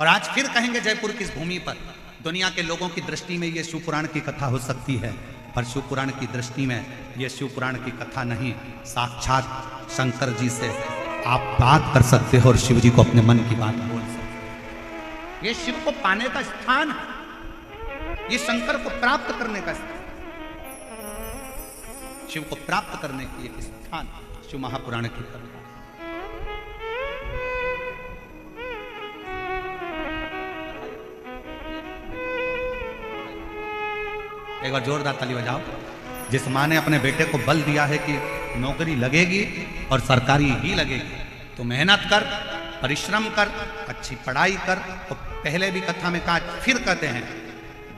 और आज फिर कहेंगे जयपुर की इस भूमि पर दुनिया के लोगों की दृष्टि में ये शिव पुराण की कथा हो सकती है, पर शिव पुराण की दृष्टि में ये शिव पुराण की कथा नहीं, साक्षात शंकर जी से आप बात कर सकते हो और शिव जी को अपने मन की बात बोल सकते हो। ये शिव को पाने का स्थान है, ये शंकर को प्राप्त करने का स्थान, शिव को प्राप्त करने की एक स्थान शिव महापुराण की कथा। एक बार जोरदार ताली बजाओ। जिस मां ने अपने बेटे को बल दिया है कि नौकरी लगेगी और सरकारी ही लगेगी, तो मेहनत कर, परिश्रम कर, अच्छी पढ़ाई कर। तो पहले भी कथा में कहा, फिर कहते हैं,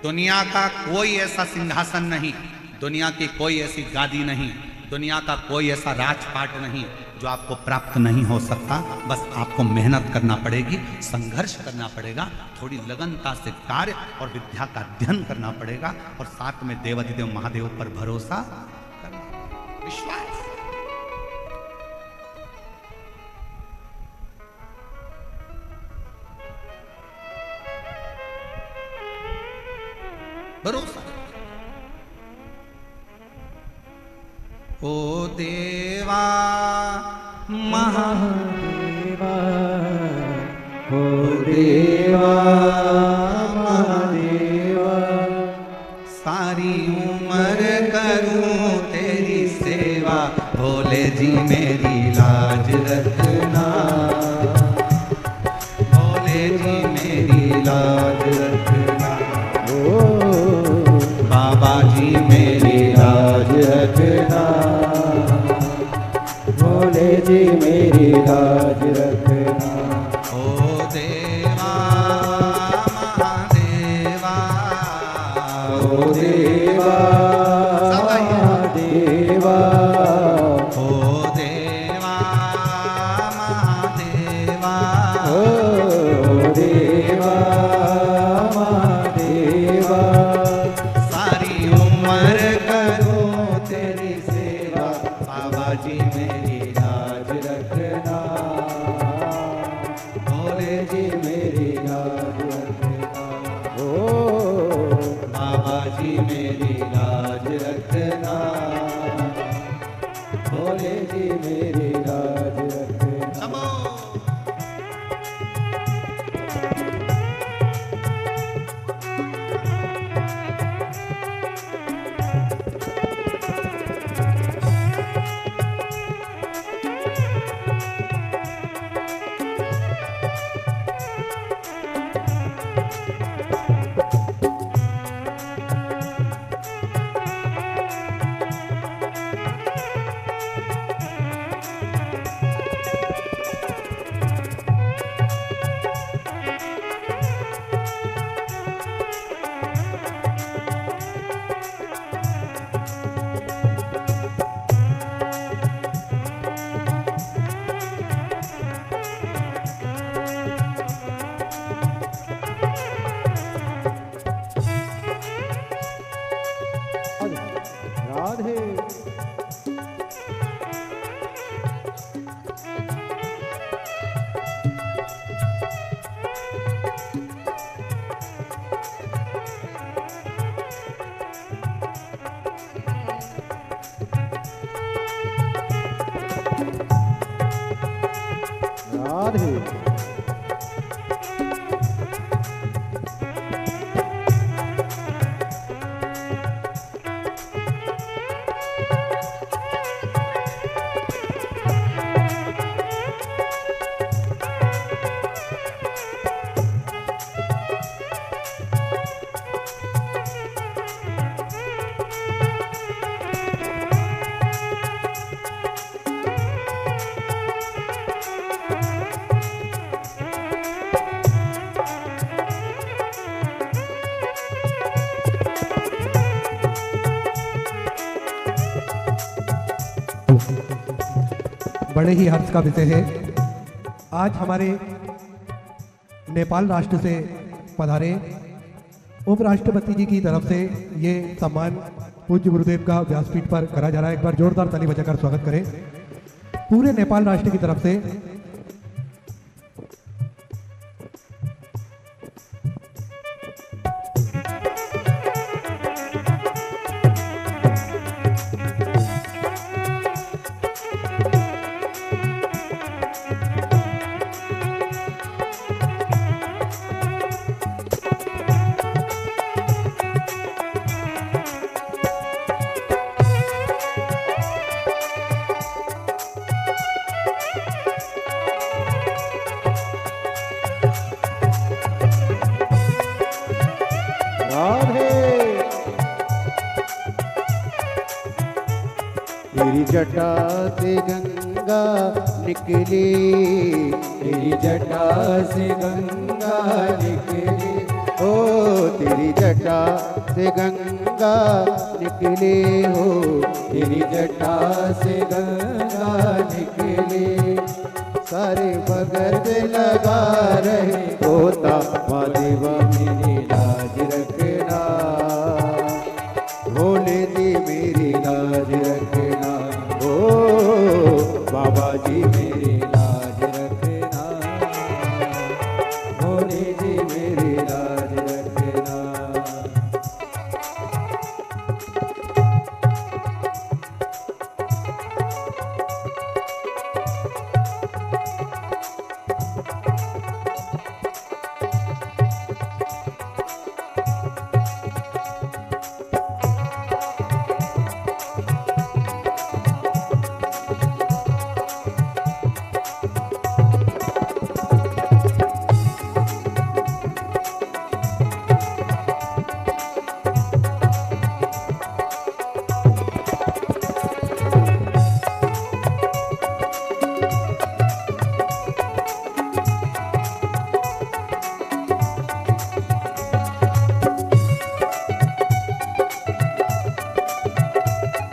दुनिया का कोई ऐसा सिंहासन नहीं, दुनिया की कोई ऐसी गादी नहीं, दुनिया का कोई ऐसा राजपाट नहीं जो आपको प्राप्त नहीं हो सकता। बस आपको मेहनत करना पड़ेगी, संघर्ष करना पड़ेगा, थोड़ी लगनता से कार्य और विद्या का अध्ययन करना पड़ेगा, और साथ में देवाधिदेव महादेव पर भरोसा करना। विश्वास। भरोसा। ओ देवा महादेवा, ओ देवा महादेवा, सारी उम्र करूं तेरी सेवा, भोले जी मेरी लाज रखना, भोले जी मेरी लाज रखना, ओ बाबा जी मेरी लाज रखना, भोले जी मेरी लाज रखना। ओ देवा महादेवा, ओ देवा महादेवा, ओ देवा महादेवा, ओ देवा महादेवा, सारी उम्र करूं तेरी सेवा, बाबा जी मेरी लाज रखना, भोले जी मेरी लाज रखना, ओ बाबा जी मेरी लाज रखना, भोले जी मेरी लाज रखना। सबो। राधे राधे बड़े ही हर्ष का विषय है। आज हमारे नेपाल राष्ट्र से पधारे उपराष्ट्रपति जी की तरफ से ये सम्मान पूज्य गुरुदेव का व्यासपीठ पर करा जा रहा है। एक बार जोरदार ताली बजाकर स्वागत करें पूरे नेपाल राष्ट्र की तरफ से। तेरी जटा से गंगा निकली, तेरी जटा से गंगा निकली, ओ तेरी जटा से गंगा निकली, हो तेरी जटा से गंगा निकली। सारे बगर से लगा रहे होता महादेवा मेरी लाज रखना, भोले जी मेरी लाज रखना। भोले जी मेरी लाज रखना।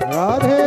राधे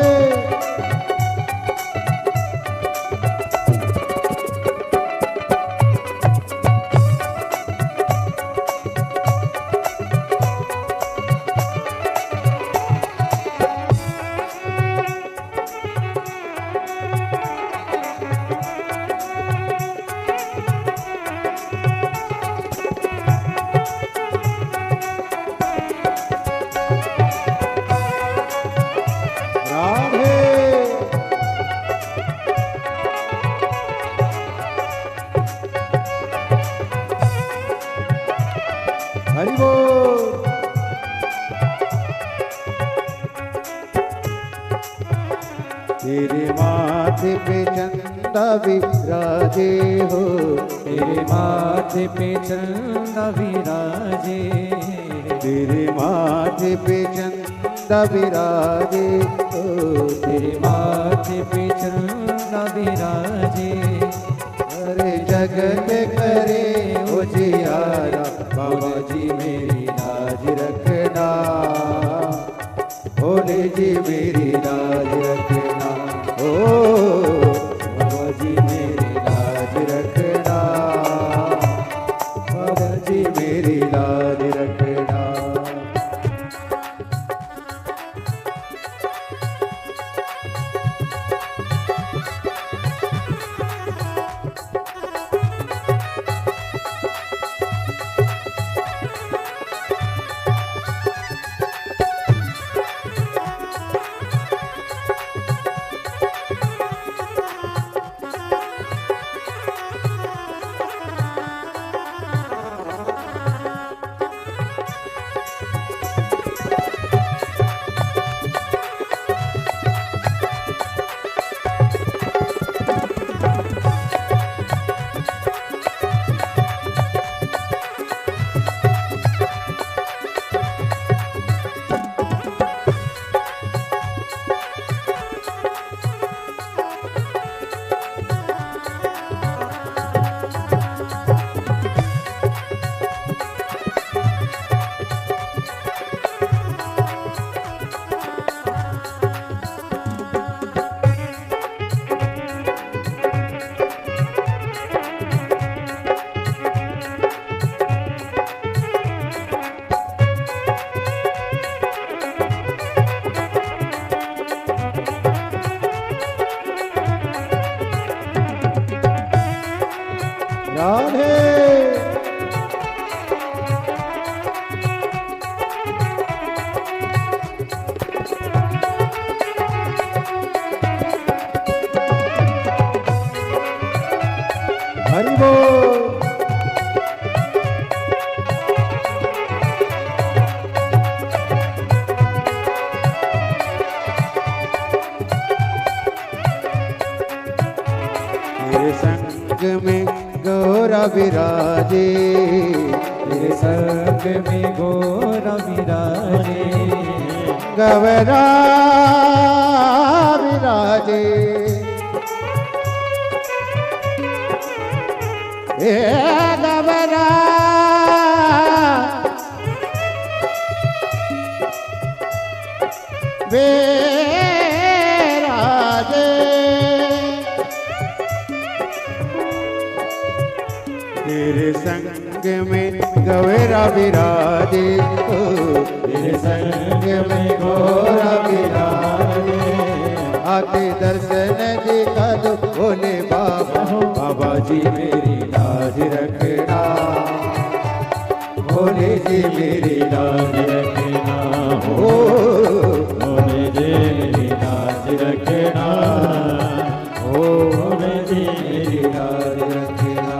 हरि बोल। तेरे माथे पे चंदा विराजे हो, तेरे माथे पे चंदा विराजे, तेरे माथे पे चंदा विराजे हो, तेरे माथे पे चंदा विराजे। अरे जगत करे उजियारा, बाबा जी मेरी लाज रखना, भोले जी मेरी लाज रखना, ओ बाबा जी मेरी लाज रखना, बाबा जी मेरी लाज रखना। राधे हरि बोल। तेरे संग में गौरा विराजे, तेरे संग में गौरा विराजे, गवरा विराजे, ए गवरा विराजे। तेरे संग में गौरा विराजे, तेरे संग में गौरा विराजे। आके दर्शन दिखा दो भोले बाबा, बाबा जी मेरी लाज रखना, भोले जी मेरी लाज रखना, हो भोले जी मेरी लाज रखना, हो भोले जी मेरी लाज रखना।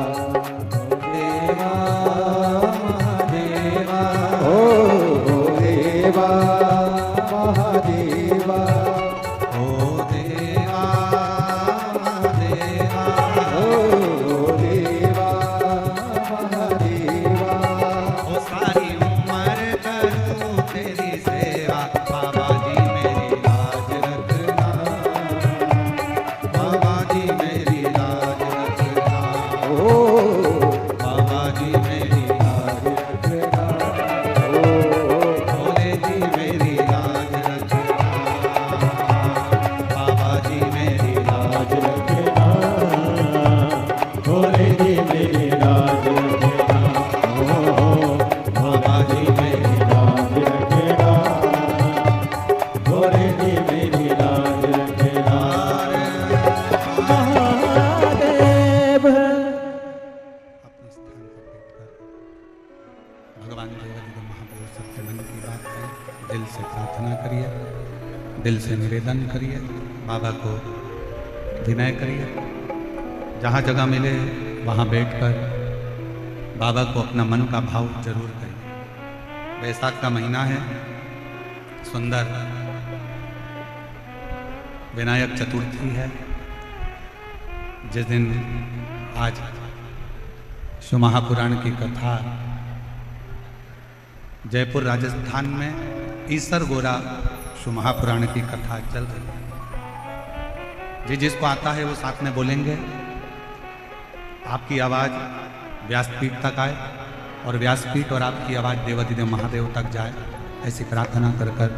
देवा महादेवा, हो देवा महादेवा, ओ देवा महादेवा, हो देवा महादेवा। ओ सारी उम्र करूं तेरी सेवा, बाबा जी मेरी लाज रखना, बाबा जी मेरी लाज रखना, ओ बाबा जी मेरी लाज रखना, ओ भोले जी मेरी लाज रखना, बाबा जी मेरी लाज लाज रखना, भोले जी मेरी लाज रखना, ओ बाबा जी मेरी लाज रखना, भोले जी मेरी लाज रखना। महादेव अपने स्थान पर बैठकर भगवान देवादिदेव महादेव सबसे मन की बात करें, दिल से प्रार्थना करिए, दिल से निवेदन करिए, बाबा को विनय करिए। जहाँ जगह मिले वहाँ बैठकर बाबा को अपना मन का भाव जरूर करिए। वैसाख का महीना है, सुंदर विनायक चतुर्थी है, जिस दिन आज शिव महापुराण की कथा जयपुर राजस्थान में ईसर गोरा शिव महापुराण की कथा चल रही है। जी जिसको आता है वो साथ में बोलेंगे, आपकी आवाज़ व्यासपीठ तक आए और व्यासपीठ और आपकी आवाज़ देवादिदेव महादेव तक जाए, ऐसी प्रार्थना कर कर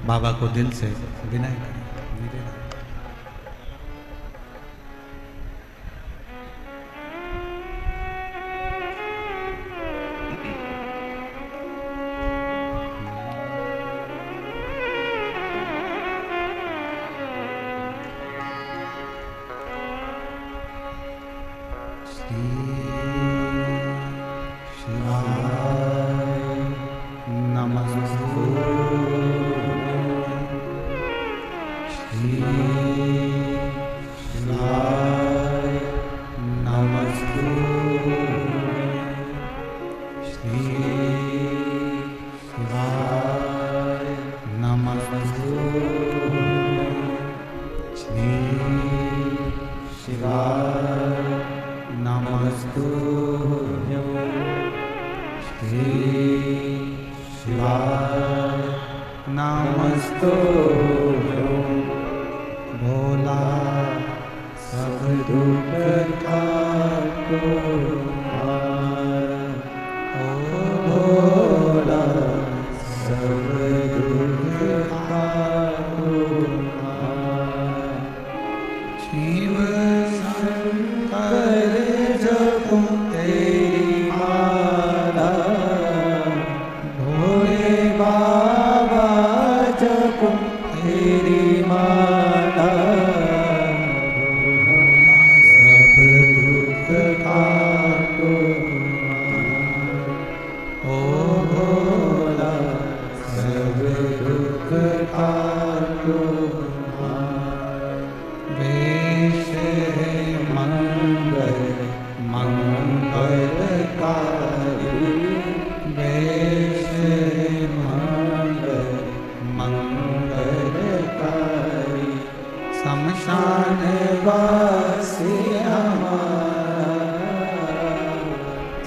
बाबा को दिल से विनय करें, निवेदन। भोला सब दुख काटो ओ भोला, सब दुख काटो शिव शंकर जपो तेरी माला, भोले बाबा जपो तेरी माला, सब दुख काटो ओ भोला, सब दुख काटो। वेश मंगल मंगलकारी, वेश मंगल मंगलकारी, शमशान वासी हमारा,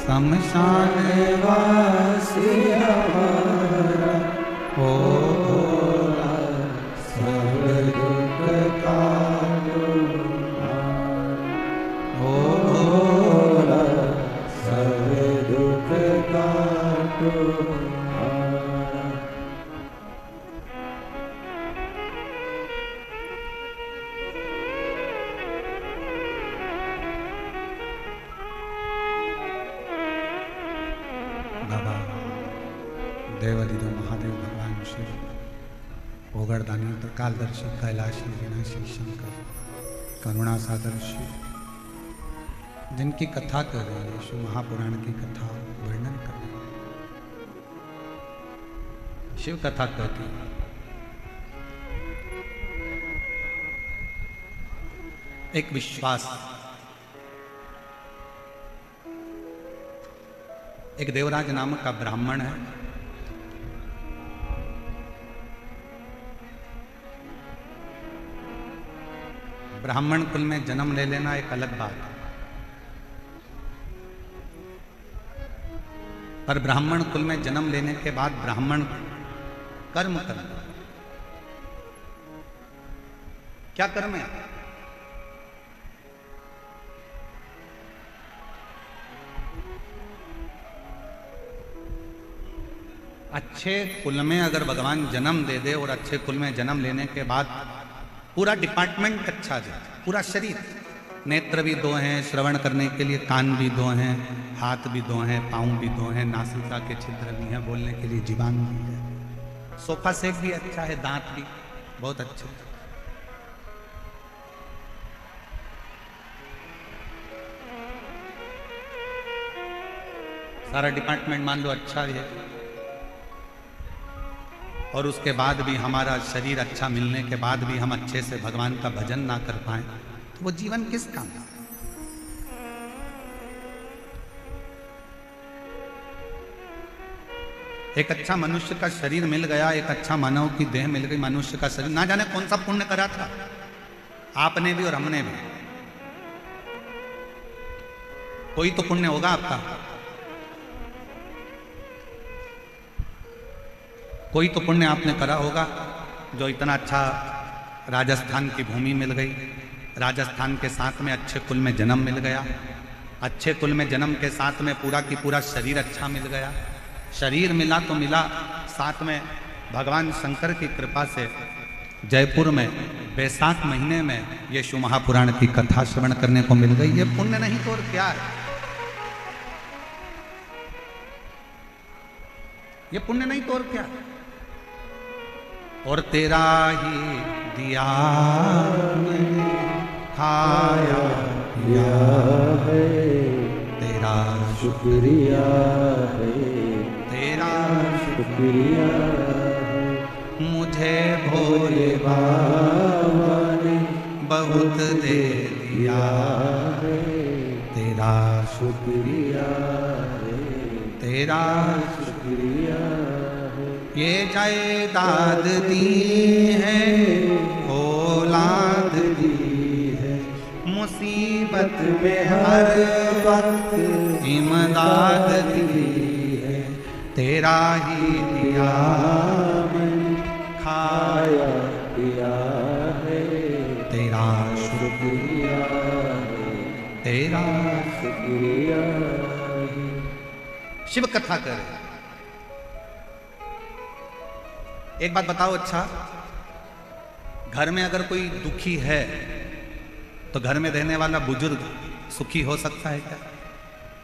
शमशान वासी हमारा, ओ भोला, सब दुख काटो ओ भोला, सब दुख काटो। बाबा देवादिदेव महादेव भगवान शिव ओगरदानी त्रिकालदर्शी कैलाशी विनाशी शंकर करुणा सागर शिव जिनकी कथा कर रहे हैं, यीशु महापुराण की कथा वर्णन कर रहे हैं, शिव कथा कहती है। एक विश्वास, एक देवराज नामक का ब्राह्मण है। ब्राह्मण कुल में जन्म ले लेना एक अलग बात है, पर ब्राह्मण कुल में जन्म लेने के बाद ब्राह्मण कर्म करना, क्या कर्म है? अच्छे कुल में अगर भगवान जन्म दे दे और अच्छे कुल में जन्म लेने के बाद पूरा डिपार्टमेंट अच्छा दे, पूरा शरीर, नेत्र भी दो हैं श्रवण करने के लिए, कान भी दो हैं, हाथ भी दो हैं, पाँव भी दो हैं, नासिका के छिद्र भी हैं, बोलने के लिए जीवान भी है, सोफा सेट भी अच्छा है, दांत भी बहुत अच्छे, सारा डिपार्टमेंट मान लो अच्छा है, और उसके बाद भी हमारा शरीर अच्छा मिलने के बाद भी हम अच्छे से भगवान का भजन ना कर पाए तो वो जीवन किस काम का? एक अच्छा मनुष्य का शरीर मिल गया, एक अच्छा मानव की देह मिल गई, मनुष्य का शरीर, ना जाने कौन सा पुण्य करा था आपने भी और हमने भी। कोई तो पुण्य होगा आपका, कोई तो पुण्य आपने करा होगा, जो इतना अच्छा राजस्थान की भूमि मिल गई, राजस्थान के साथ में अच्छे कुल में जन्म मिल गया, अच्छे कुल में जन्म के साथ में पूरा की पूरा शरीर अच्छा मिल गया, शरीर मिला तो मिला, साथ में भगवान शंकर की कृपा से जयपुर में बैसाख महीने में यीशु महापुराण की कथा श्रवण करने को मिल गई। ये पुण्य नहीं तो और क्या है? ये पुण्य नहीं तो और क्या? और तेरा ही दिया खाया या है तेरा शुक्रिया है, तेरा शुक्रिया है, मुझे भोले बाबा ने बहुत दे दिया है, तेरा शुक्रिया है, तेरा शुक्रिया है, ये जायदाद दी है, औलाद दी है, मुसीबत में हर वक्त इमदाद दी है, तेरा ही दिया मैंने खाया दिया है, तेरा शुक्रिया है, तेरा। शुक्रिया है। शिव कथा करे। एक बात बताओ, अच्छा घर में अगर कोई दुखी है तो घर में रहने वाला बुजुर्ग सुखी हो सकता है क्या?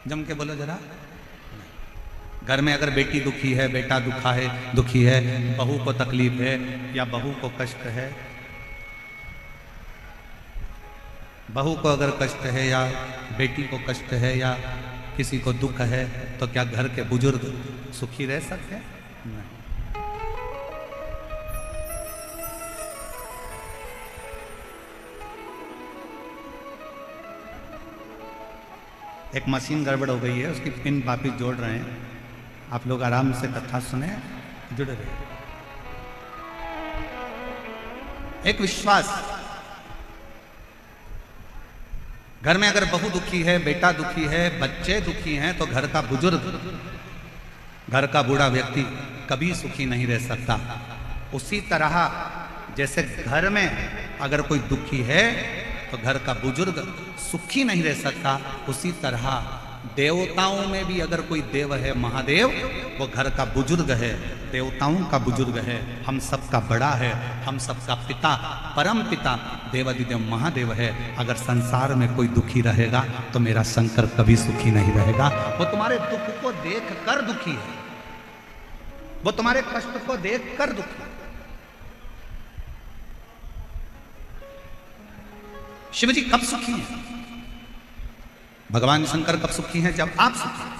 जम के बोलो जरा। घर में अगर बेटी दुखी है, बेटा दुखी है, बहू को तकलीफ है या बहू को कष्ट है, बहू को अगर कष्ट है या बेटी को कष्ट है या किसी को दुख है तो क्या घर के बुजुर्ग सुखी रह सकते हैं? नहीं। एक मशीन गड़बड़ हो गई है, उसकी पिन वापिस जोड़ रहे हैं, आप लोग आराम से कथा सुने, जुड़े रहे। एक विश्वास, घर में अगर बहू दुखी है, बेटा दुखी है, बच्चे दुखी हैं तो घर का बुजुर्ग, घर का बूढ़ा व्यक्ति कभी सुखी नहीं रह सकता। उसी तरह जैसे घर में अगर कोई दुखी है तो घर का बुजुर्ग सुखी नहीं रह सकता, उसी तरह देवताओं में भी अगर कोई देव है, महादेव, वो घर का बुजुर्ग है, देवताओं का बुजुर्ग है, हम सबका बड़ा है, हम सबका पिता, परम पिता देवादिदेव महादेव है। अगर संसार में कोई दुखी रहेगा तो मेरा शंकर कभी सुखी नहीं रहेगा। वो तुम्हारे दुख को देख कर दुखी है, वो तुम्हारे कष्ट को देख कर दुखी है। शिव जी कब सुखी हैं? भगवान शंकर कब सुखी हैं? जब आप सुखी।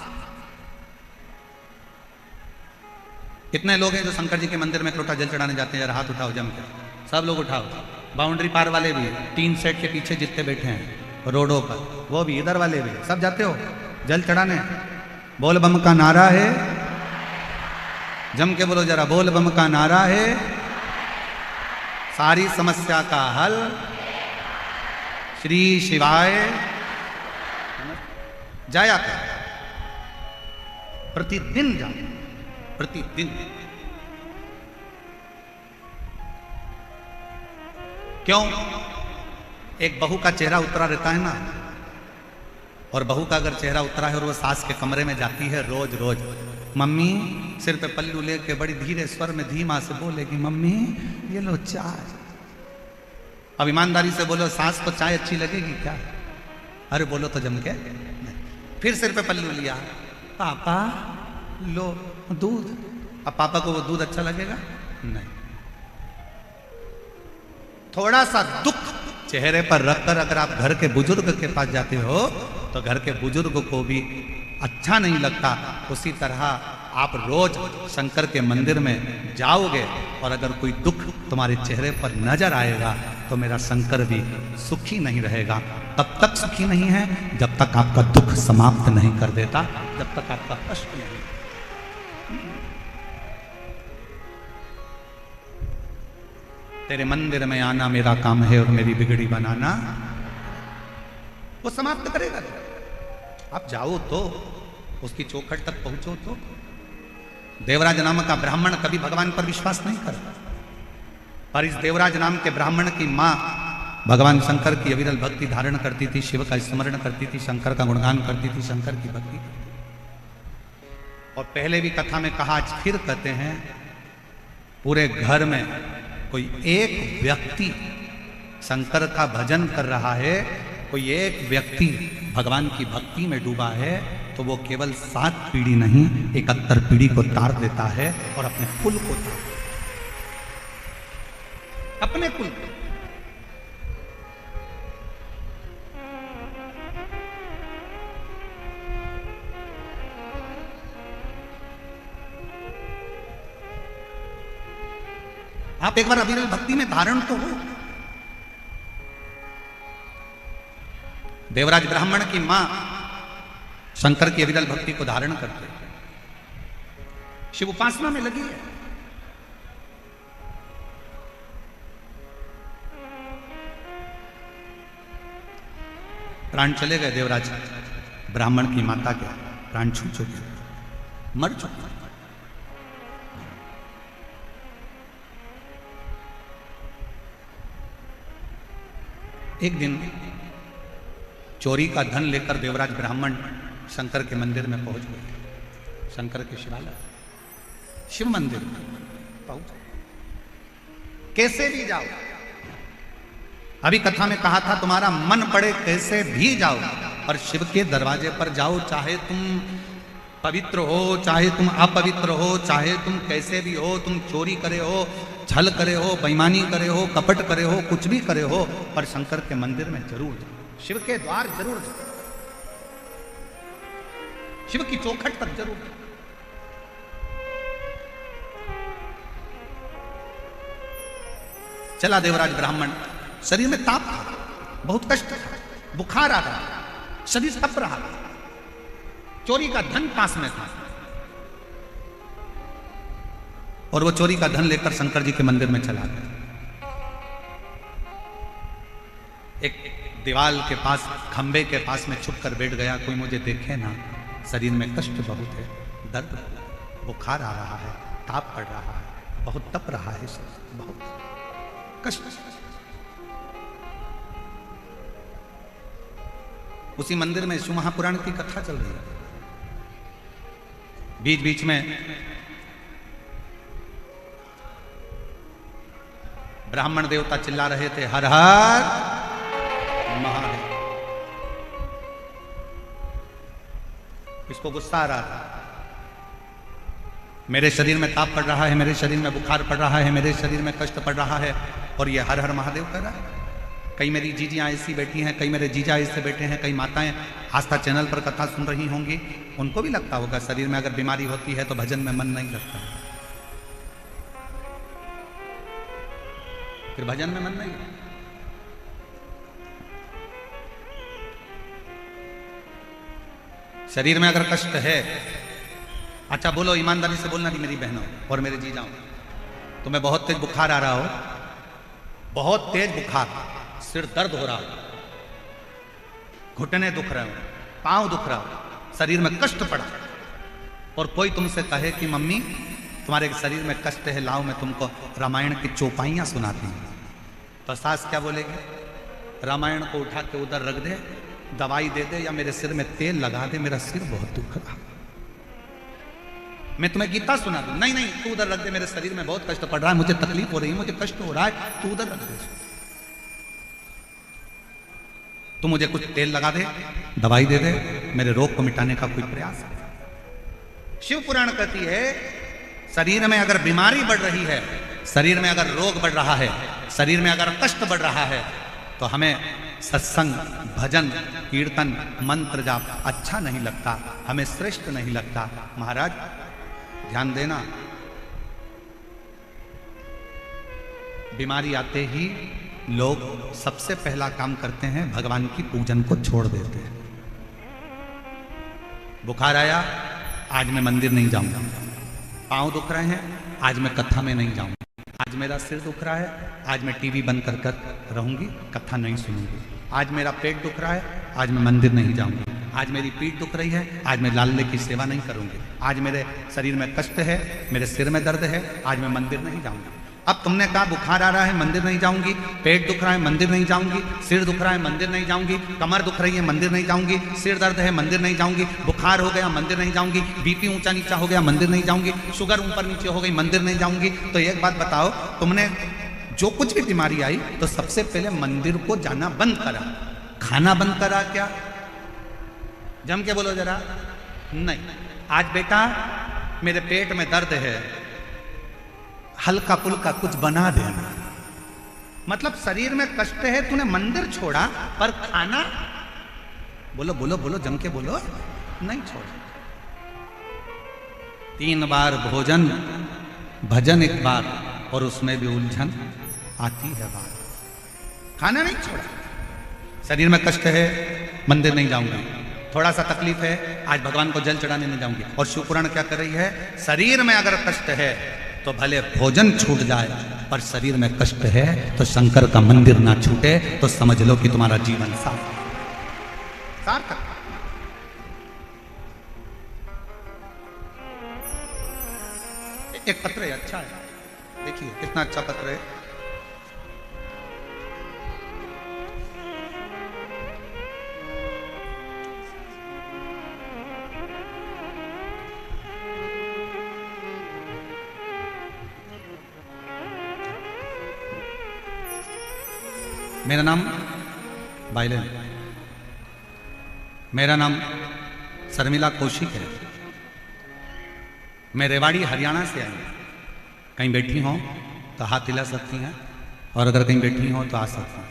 कितने लोग हैं जो शंकर जी के मंदिर में एक लोटा जल चढ़ाने जाते हैं? जरा हाथ उठाओ जम के, सब लोग उठाओ। बाउंड्री पार वाले भी, 3 सेट के पीछे जितने बैठे हैं रोडों पर, वो भी, इधर वाले भी, सब जाते हो जल चढ़ाने। बोल बम का नारा है, जम के बोलो जरा, बोल बम का नारा है, सारी समस्या का हल श्री शिवाय। जाया कर, प्रतिदिन जा, प्रतिदिन। क्यों? एक बहू का चेहरा उतरा रहता है ना, और बहू का अगर चेहरा उतरा है और वो सास के कमरे में जाती है रोज रोज, मम्मी सिर पे पल्लू लेके बड़ी धीरे स्वर में धीमा से बोलेगी, मम्मी ये लो चाय। अब ईमानदारी से बोलो, सास को चाय अच्छी लगेगी क्या? अरे बोलो तो जम के। फिर सिर पे पल्लू लिया, पापा लो दूध। अब पापा को वो दूध अच्छा लगेगा? नहीं। थोड़ा सा दुख चेहरे पर रखकर अगर आप घर के बुजुर्ग के पास जाते हो तो घर के बुजुर्ग को भी अच्छा नहीं लगता। उसी तरह आप रोज शंकर के मंदिर में जाओगे और अगर कोई दुख तुम्हारे चेहरे पर नजर आएगा तो मेरा शंकर भी सुखी नहीं रहेगा। तब तक सुखी नहीं है जब तक आपका दुख समाप्त नहीं कर देता, जब तक आपका कष्ट नहीं। तेरे मंदिर में आना मेरा काम है और मेरी बिगड़ी बनाना वो समाप्त करेगा। आप जाओ तो उसकी चौखट तक पहुंचो तो। देवराज नाम का ब्राह्मण कभी भगवान पर विश्वास नहीं करता, पर इस देवराज नाम के ब्राह्मण की मां भगवान शंकर की अविरल भक्ति धारण करती थी, शिव का स्मरण करती थी, शंकर का गुणगान करती थी, शंकर की भक्ति करती थी। और पहले भी कथा में कहा, आज फिर कहते हैं, पूरे घर में कोई एक व्यक्ति शंकर का भजन कर रहा है, कोई एक व्यक्ति भगवान की भक्ति में डूबा है, तो वो केवल 7 पीढ़ी नहीं 71 पीढ़ी को तार देता है और अपने कुल को तार देता है, अपने कुल को। आप एक बार अविरल भक्ति में धारण तो हो। देवराज ब्राह्मण की मां शंकर की अविरल भक्ति को धारण करते, शिव उपासना में लगी है। प्राण चले गए देवराज ब्राह्मण की माता के, प्राण छूट चुके, मर चुके। एक दिन चोरी का धन लेकर देवराज ब्राह्मण शंकर के मंदिर में पहुंच गए। शंकर के शिवालय, शिव मंदिर पहुंच, कैसे भी जाओ। अभी कथा में कहा था, तुम्हारा मन पड़े कैसे भी जाओ, और शिव के दरवाजे पर जाओ, चाहे तुम पवित्र हो, चाहे तुम अपवित्र हो, चाहे तुम कैसे भी हो, तुम चोरी करे हो, छल करे हो, बेईमानी करे हो, कपट करे हो, कुछ भी करे हो, पर शंकर के मंदिर में जरूर जाओ, शिव के द्वार जरूर जाओ, शिव की चौखट तक जरूर जाओ। चला देवराज ब्राह्मण, शरीर में ताप था, बहुत कष्ट था, बुखार आ रहा, शरीर तप रहा, चोरी का धन पास में था, और वो चोरी का धन लेकर शंकर जी के मंदिर में चला गया। एक दीवाल के पास, खंबे के पास में छुप कर बैठ गया, कोई मुझे देखे ना, शरीर में कष्ट बहुत है, दर्द, बुखार आ रहा है, ताप पड़ रहा है, बहुत तप रहा है, बहुत कष्ट। उसी मंदिर में शिव महापुराण की कथा चल रही है। बीच बीच में ब्राह्मण देवता चिल्ला रहे थे, हर हर महादेव। इसको गुस्सा आ रहा था, मेरे शरीर में ताप पड़ रहा है, मेरे शरीर में बुखार पड़ रहा है, मेरे शरीर में कष्ट पड़ रहा है, और ये हर हर महादेव कर रहा है। कई मेरी जीजियाँ ऐसी बैठी हैं, कई मेरे जीजा ऐसे बैठे हैं, कई माताएं आस्था चैनल पर कथा सुन रही होंगी, उनको भी लगता होगा शरीर में अगर बीमारी होती है तो भजन में मन नहीं लगता, फिर भजन में मन नहीं लगता। शरीर में अगर कष्ट है, अच्छा बोलो ईमानदारी से बोलना, मेरी बहनों और मेरे जीजाओं, तुम्हें बहुत तेज बुखार आ रहा हो, बहुत तेज बुखार, सिर दर्द हो रहा हो, घुटने दुख रहे हो, पांव दुख रहा हो, शरीर में कष्ट पड़ा, और कोई तुमसे कहे कि मम्मी तुम्हारे शरीर में कष्ट है, लाओ मैं तुमको रामायण की चौपाइयां सुनाती हूं, तो सास क्या बोलेगी? रामायण को उठा के उधर रख दे, दवाई दे दे, या मेरे सिर में तेल लगा दे, मेरा सिर बहुत दुख रहा, मैं तुम्हें गीता सुना दूं। नहीं नहीं, तू उधर रख दे, मेरे शरीर में बहुत कष्ट पड़ रहा है, मुझे तकलीफ हो रही है, मुझे कष्ट हो रहा है, तू उधर रख दे, तू मुझे कुछ तेल लगा दे, दवाई दे दे, मेरे रोग को मिटाने का कोई प्रयास है। शिव पुराण कहती है शरीर में अगर बीमारी बढ़ रही है, शरीर में अगर रोग बढ़ रहा है, शरीर में अगर कष्ट बढ़ रहा है, तो हमें सत्संग, भजन, कीर्तन, मंत्र जाप अच्छा नहीं लगता, हमें श्रेष्ठ नहीं लगता। महाराज ध्यान देना, बीमारी आते ही लोग सबसे पहला काम करते हैं भगवान की पूजन को छोड़ देते हैं। बुखार आया, आज मैं मंदिर नहीं जाऊंगा, पांव दुख रहे हैं, आज मैं कथा में नहीं जाऊंगा, आज मेरा सिर दुख रहा है, आज मैं टीवी बंद कर कर रहूंगी, कथा नहीं सुनूंगी, आज मेरा पेट दुख रहा है, आज मैं मंदिर नहीं जाऊंगी, आज मेरी पीठ दुख रही है, आज मैं लाले की सेवा नहीं करूंगी, आज मेरे शरीर में कष्ट है, मेरे सिर में दर्द है, आज मैं मंदिर नहीं जाऊंगी। अब तुमने कहा बुखार आ रहा है, मंदिर नहीं जाऊंगी, पेट दुख रहा है, मंदिर नहीं जाऊंगी, सिर दुख रहा है, मंदिर नहीं जाऊंगी, कमर दुख रही है, मंदिर नहीं जाऊंगी, सिर दर्द है, मंदिर नहीं जाऊंगी, बुखार हो गया, मंदिर नहीं जाऊंगी, बीपी ऊंचा नीचा हो गया, मंदिर नहीं जाऊंगी, शुगर ऊपर नीचे हो गई, मंदिर नहीं जाऊंगी। तो एक बात बताओ, तुमने जो कुछ भी बीमारी आई तो सबसे पहले मंदिर को जाना बंद करा, खाना बंद करा क्या? जम के बोलो जरा। नहीं, आज बेटा मेरे पेट में दर्द है, हल्का फुल्का कुछ बना देना, मतलब शरीर में कष्ट है, तूने मंदिर छोड़ा पर खाना, बोलो बोलो बोलो, जम के बोलो, नहीं छोड़ा। 3 बार भोजन, भजन 1 बार, और उसमें भी उलझन आती है बात। खाना नहीं छोड़ा, शरीर में कष्ट है, मंदिर नहीं जाऊंगी, थोड़ा सा तकलीफ है, आज भगवान को जल चढ़ाने नहीं जाऊंगी। और शिव पुराण क्या कर रही है? शरीर में अगर कष्ट है तो भले भोजन छूट जाए, पर शरीर में कष्ट है तो शंकर का मंदिर ना छूटे, तो समझ लो कि तुम्हारा जीवन सार्थक। एक पत्र है, अच्छा है, देखिए कितना अच्छा पत्र है। मेरा नाम बाइलेन, मेरा नाम शर्मिला कौशिक है, मैं रेवाड़ी हरियाणा से आई। कहीं बैठी हों तो हाथ हिला सकती हैं, और अगर कहीं बैठी हों तो आ सकती हैं।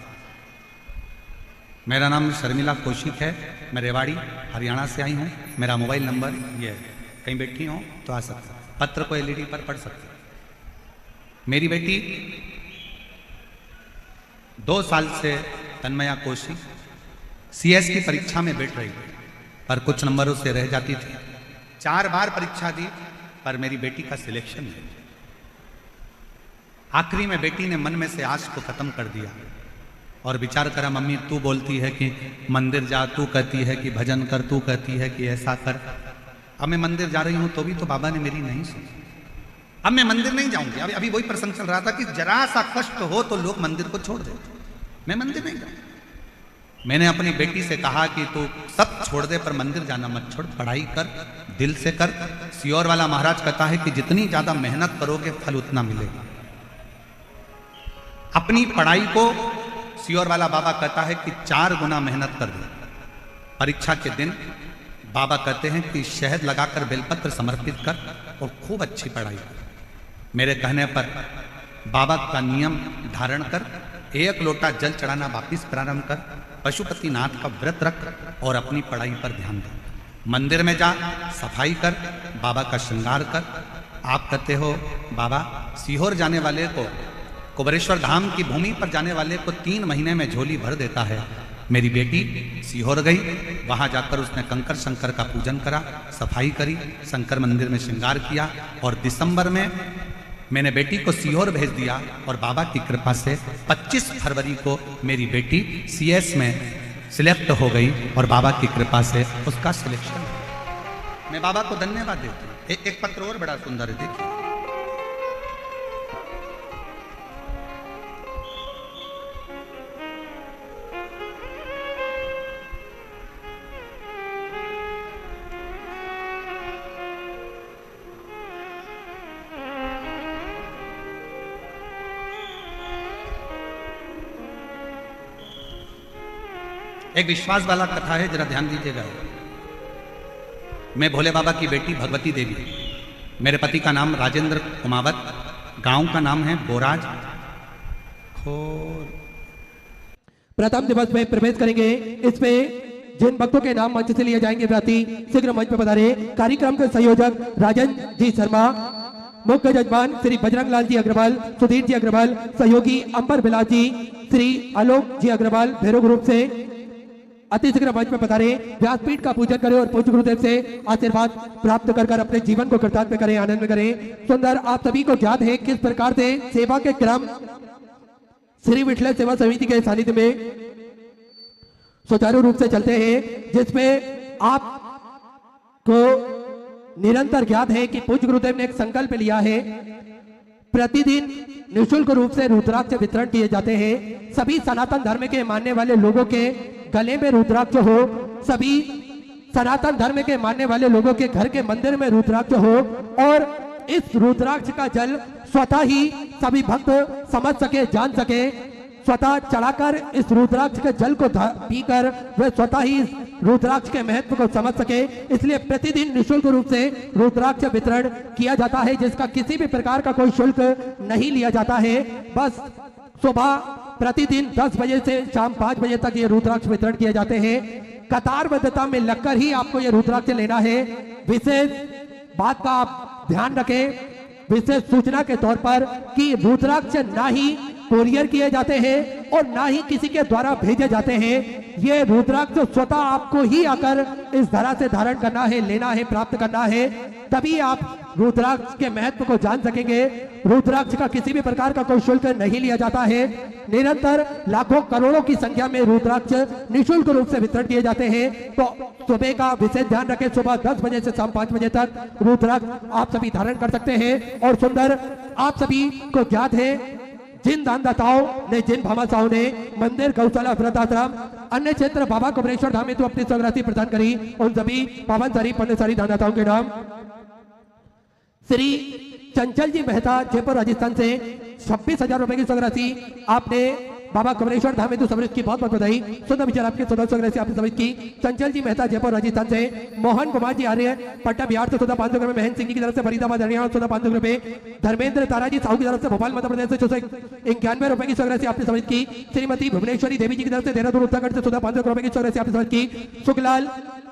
मेरा नाम शर्मिला कौशिक है, मैं रेवाड़ी हरियाणा से आई हूँ। मेरा मोबाइल नंबर ये है, कहीं बैठी हों तो आ सकती हैं। पत्र को एलईडी पर पढ़ सकते हैं। मेरी बेटी 2 साल से तन्मया कौशिक सीएस की परीक्षा में बैठ रही थी, पर कुछ नंबरों से रह जाती थी। 4 बार परीक्षा दी, पर मेरी बेटी का सिलेक्शन नहीं। आखिरी में बेटी ने मन में से आश को खत्म कर दिया और विचार करा, मम्मी तू बोलती है कि मंदिर जा, तू कहती है कि भजन कर, तू कहती है कि ऐसा कर, अब मैं मंदिर जा रही हूं तो भी तो बाबा ने मेरी नहीं सुनी, अब मैं मंदिर नहीं जाऊंगी। अभी वही प्रसंग चल रहा था कि जरा सा कष्ट हो तो लोग मंदिर को छोड़ देते, मैं मंदिर नहीं जाऊंगी। मैंने अपनी बेटी से कहा कि तू सब छोड़ दे, पर मंदिर जाना मत छोड़, पढ़ाई कर, दिल से कर। सियोर वाला महाराज कहता है कि जितनी ज्यादा मेहनत करोगे फल उतना मिलेगा। अपनी पढ़ाई को सियोर वाला बाबा कहता है कि 4 गुना मेहनत कर दे। परीक्षा के दिन बाबा कहते हैं कि शहद लगाकर बेलपत्र समर्पित कर और खूब अच्छी पढ़ाई कर। मेरे कहने पर बाबा का नियम धारण कर, एक लोटा जल चढ़ाना वापिस प्रारंभ कर, पशुपतिनाथ का व्रत रख और अपनी पढ़ाई पर ध्यान दे। मंदिर में जा, सफाई कर, बाबा का श्रृंगार कर। आप कहते हो बाबा सीहोर जाने वाले को, कुबरेश्वर धाम की भूमि पर जाने वाले को 3 महीने में झोली भर देता है। मेरी बेटी सीहोर गई, वहां जाकर उसने कंकर शंकर का पूजन करा, सफाई करी, शंकर मंदिर में श्रृंगार किया और दिसंबर में मैंने बेटी को सीहोर भेज दिया और बाबा की कृपा से 25 फरवरी को मेरी बेटी CS में सिलेक्ट हो गई और बाबा की कृपा से उसका सिलेक्शन हुआ। मैं बाबा को धन्यवाद देती हूँ। एक पत्र और बड़ा सुंदर है, देखिए। एक विश्वास वाला कथा है, जरा ध्यान दीजिएगा। मैं भोले बाबा की बेटी भगवती देवी, मेरे पति का नाम राजेंद्र कुमावत, गांव का नाम है बोराज खोर। प्रथम दिवस में प्रवेश करेंगे। इसमें जिन भक्तों के नाम मंच से लिए जाएंगे व्याती शीघ्र मंच पर पधारे। कार्यक्रम के संयोजक राजन जी शर्मा, मुख्य जजमान श्री बजरंग लाल जी अग्रवाल, सुधीर जी अग्रवाल, सहयोगी अंबर बिलास जी, श्री आलोक जी अग्रवाल भैरव ग्रुप से अति शीघ्र मंच में पधारे। व्यासपीठ का पूजन करें और पूज्य गुरुदेव से आशीर्वाद प्राप्त कर अपने जीवन को कृतार्थ करें, आनंद में करें। सुंदर आप सभी को ज्ञात है किस प्रकार से सेवा के क्रम श्री विठल सेवा समिति के सानिध्य में सुचारू रूप से चलते हैं, जिसमें आपको निरंतर ज्ञात है कि पूज्य गुरुदेव ने एक संकल्प लिया है। प्रतिदिन निःशुल्क रूप से रुद्राक्ष वितरण किए जाते हैं। सभी सनातन धर्म के मानने वाले लोगों के गले में रुद्राक्ष हो, सभी सनातन धर्म के मानने वाले लोगों के घर के मंदिर में रुद्राक्ष हो और इस रुद्राक्ष का जल स्वतः ही सभी भक्त समझ सके, जान सके, स्वतः चढ़ाकर इस रुद्राक्ष के जल को पीकर वे स्वतः ही रुद्राक्ष के महत्व को समझ सके। इसलिए प्रतिदिन निःशुल्क रूप से रुद्राक्ष वितरण किया जाता है, जिसका किसी भी प्रकार का कोई शुल्क नहीं लिया जाता है। बस सुबह प्रतिदिन 10 बजे से शाम 5 बजे तक ये रुद्राक्ष वितरण किए जाते हैं। कतारबद्धता में लगकर ही आपको ये रुद्राक्ष लेना है। विशेष बात का आप ध्यान रखें, विशेष सूचना के तौर पर कि रुद्राक्ष ना ही कोरियर किए जाते हैं और ना ही किसी के द्वारा भेजे जाते हैं। ये रुद्राक्ष स्वतः आपको ही आकर इस धरा से धारण करना है, लेना है, प्राप्त करना है, तभी आप रुद्राक्ष के महत्व को जान सकेंगे। रुद्राक्ष का किसी भी प्रकार का कोई शुल्क नहीं लिया जाता है। निरंतर लाखों करोड़ों की संख्या में रुद्राक्ष निःशुल्क रूप से वितरण किए जाते हैं। तो सुबह का विशेष ध्यान रखें, सुबह 10 बजे से शाम 5 बजे तक रुद्राक्ष आप सभी धारण कर सकते हैं। और सुंदर आप सभी को ज्ञात है, जिन दानदाताओं ने, जिन भामाशाहों ने मंदिर, गौशाला, वृद्धाश्रम, अन्य क्षेत्र बाबा कुबरेश्वर धाम में तो अपनी स्वराशि प्रदान करी, उन सभी पावन सारी पुण्यशाली दानदाताओं के नाम श्री चंचल जी मेहता जयपुर राजस्थान से 26,000 रुपए की स्वराशि आपने बाबा कुबरेश्वर धाम में तो समृद्ध की बहुत बहुत बधाई। सुंदर विचार आपके सुंदर स्वराशि आपने समृद्ध की। चंचल जी मेहता जयपुर राजस्थान से, मोहन कुमार जी आर्य पटना बिहार से 500 रुपए, महेंद्र सिंह जी की तरफ से फरीदाबाद हरियाणा 500 रुपए, धर्मेंद्र ताराजी साहू की तरफ से भोपाल मध्य प्रदेश से 91 रुपए की स्वराशि आपने समृद्ध की। श्रीमती भुवनेश्वरी देवी जी की तरफ से देहरादून उत्तराखंड से 500 रुपए की स्वराशि आपने समृद्ध की। सुखलाल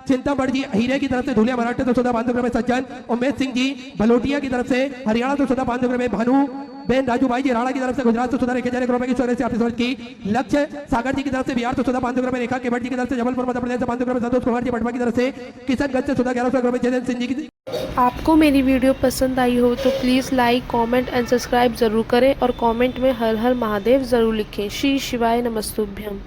चिंतामढ़ जी हीरे की तरफ से धुलिया महाराष्ट्र से 500 रुपए सज्जन। उमेश सिंह जी बलोटिया की तरफ से हरियाणा से 500 रुपए। भानु बेन राजू भाई जी राणा की तरफ से गुजरात से 1000 रुपए की स्वराशि आपने समझ की। लक्ष्य सागर जी की तरफ से बिहार से 500 रुपए। रेखा केवट जी की तरफ से जबलपुर मध्य प्रदेश से 500 रुपए। संतोष कुमार जी पटना की तरफ से किशनगंज से 1100 रुपए। जयंत सिंह जी की। आपको मेरी वीडियो पसंद आई हो तो please like, comment and subscribe ज़रूर करें और कमेंट में हर हर महादेव ज़रूर लिखें। श्री शिवाय नमस्तुभ्यम।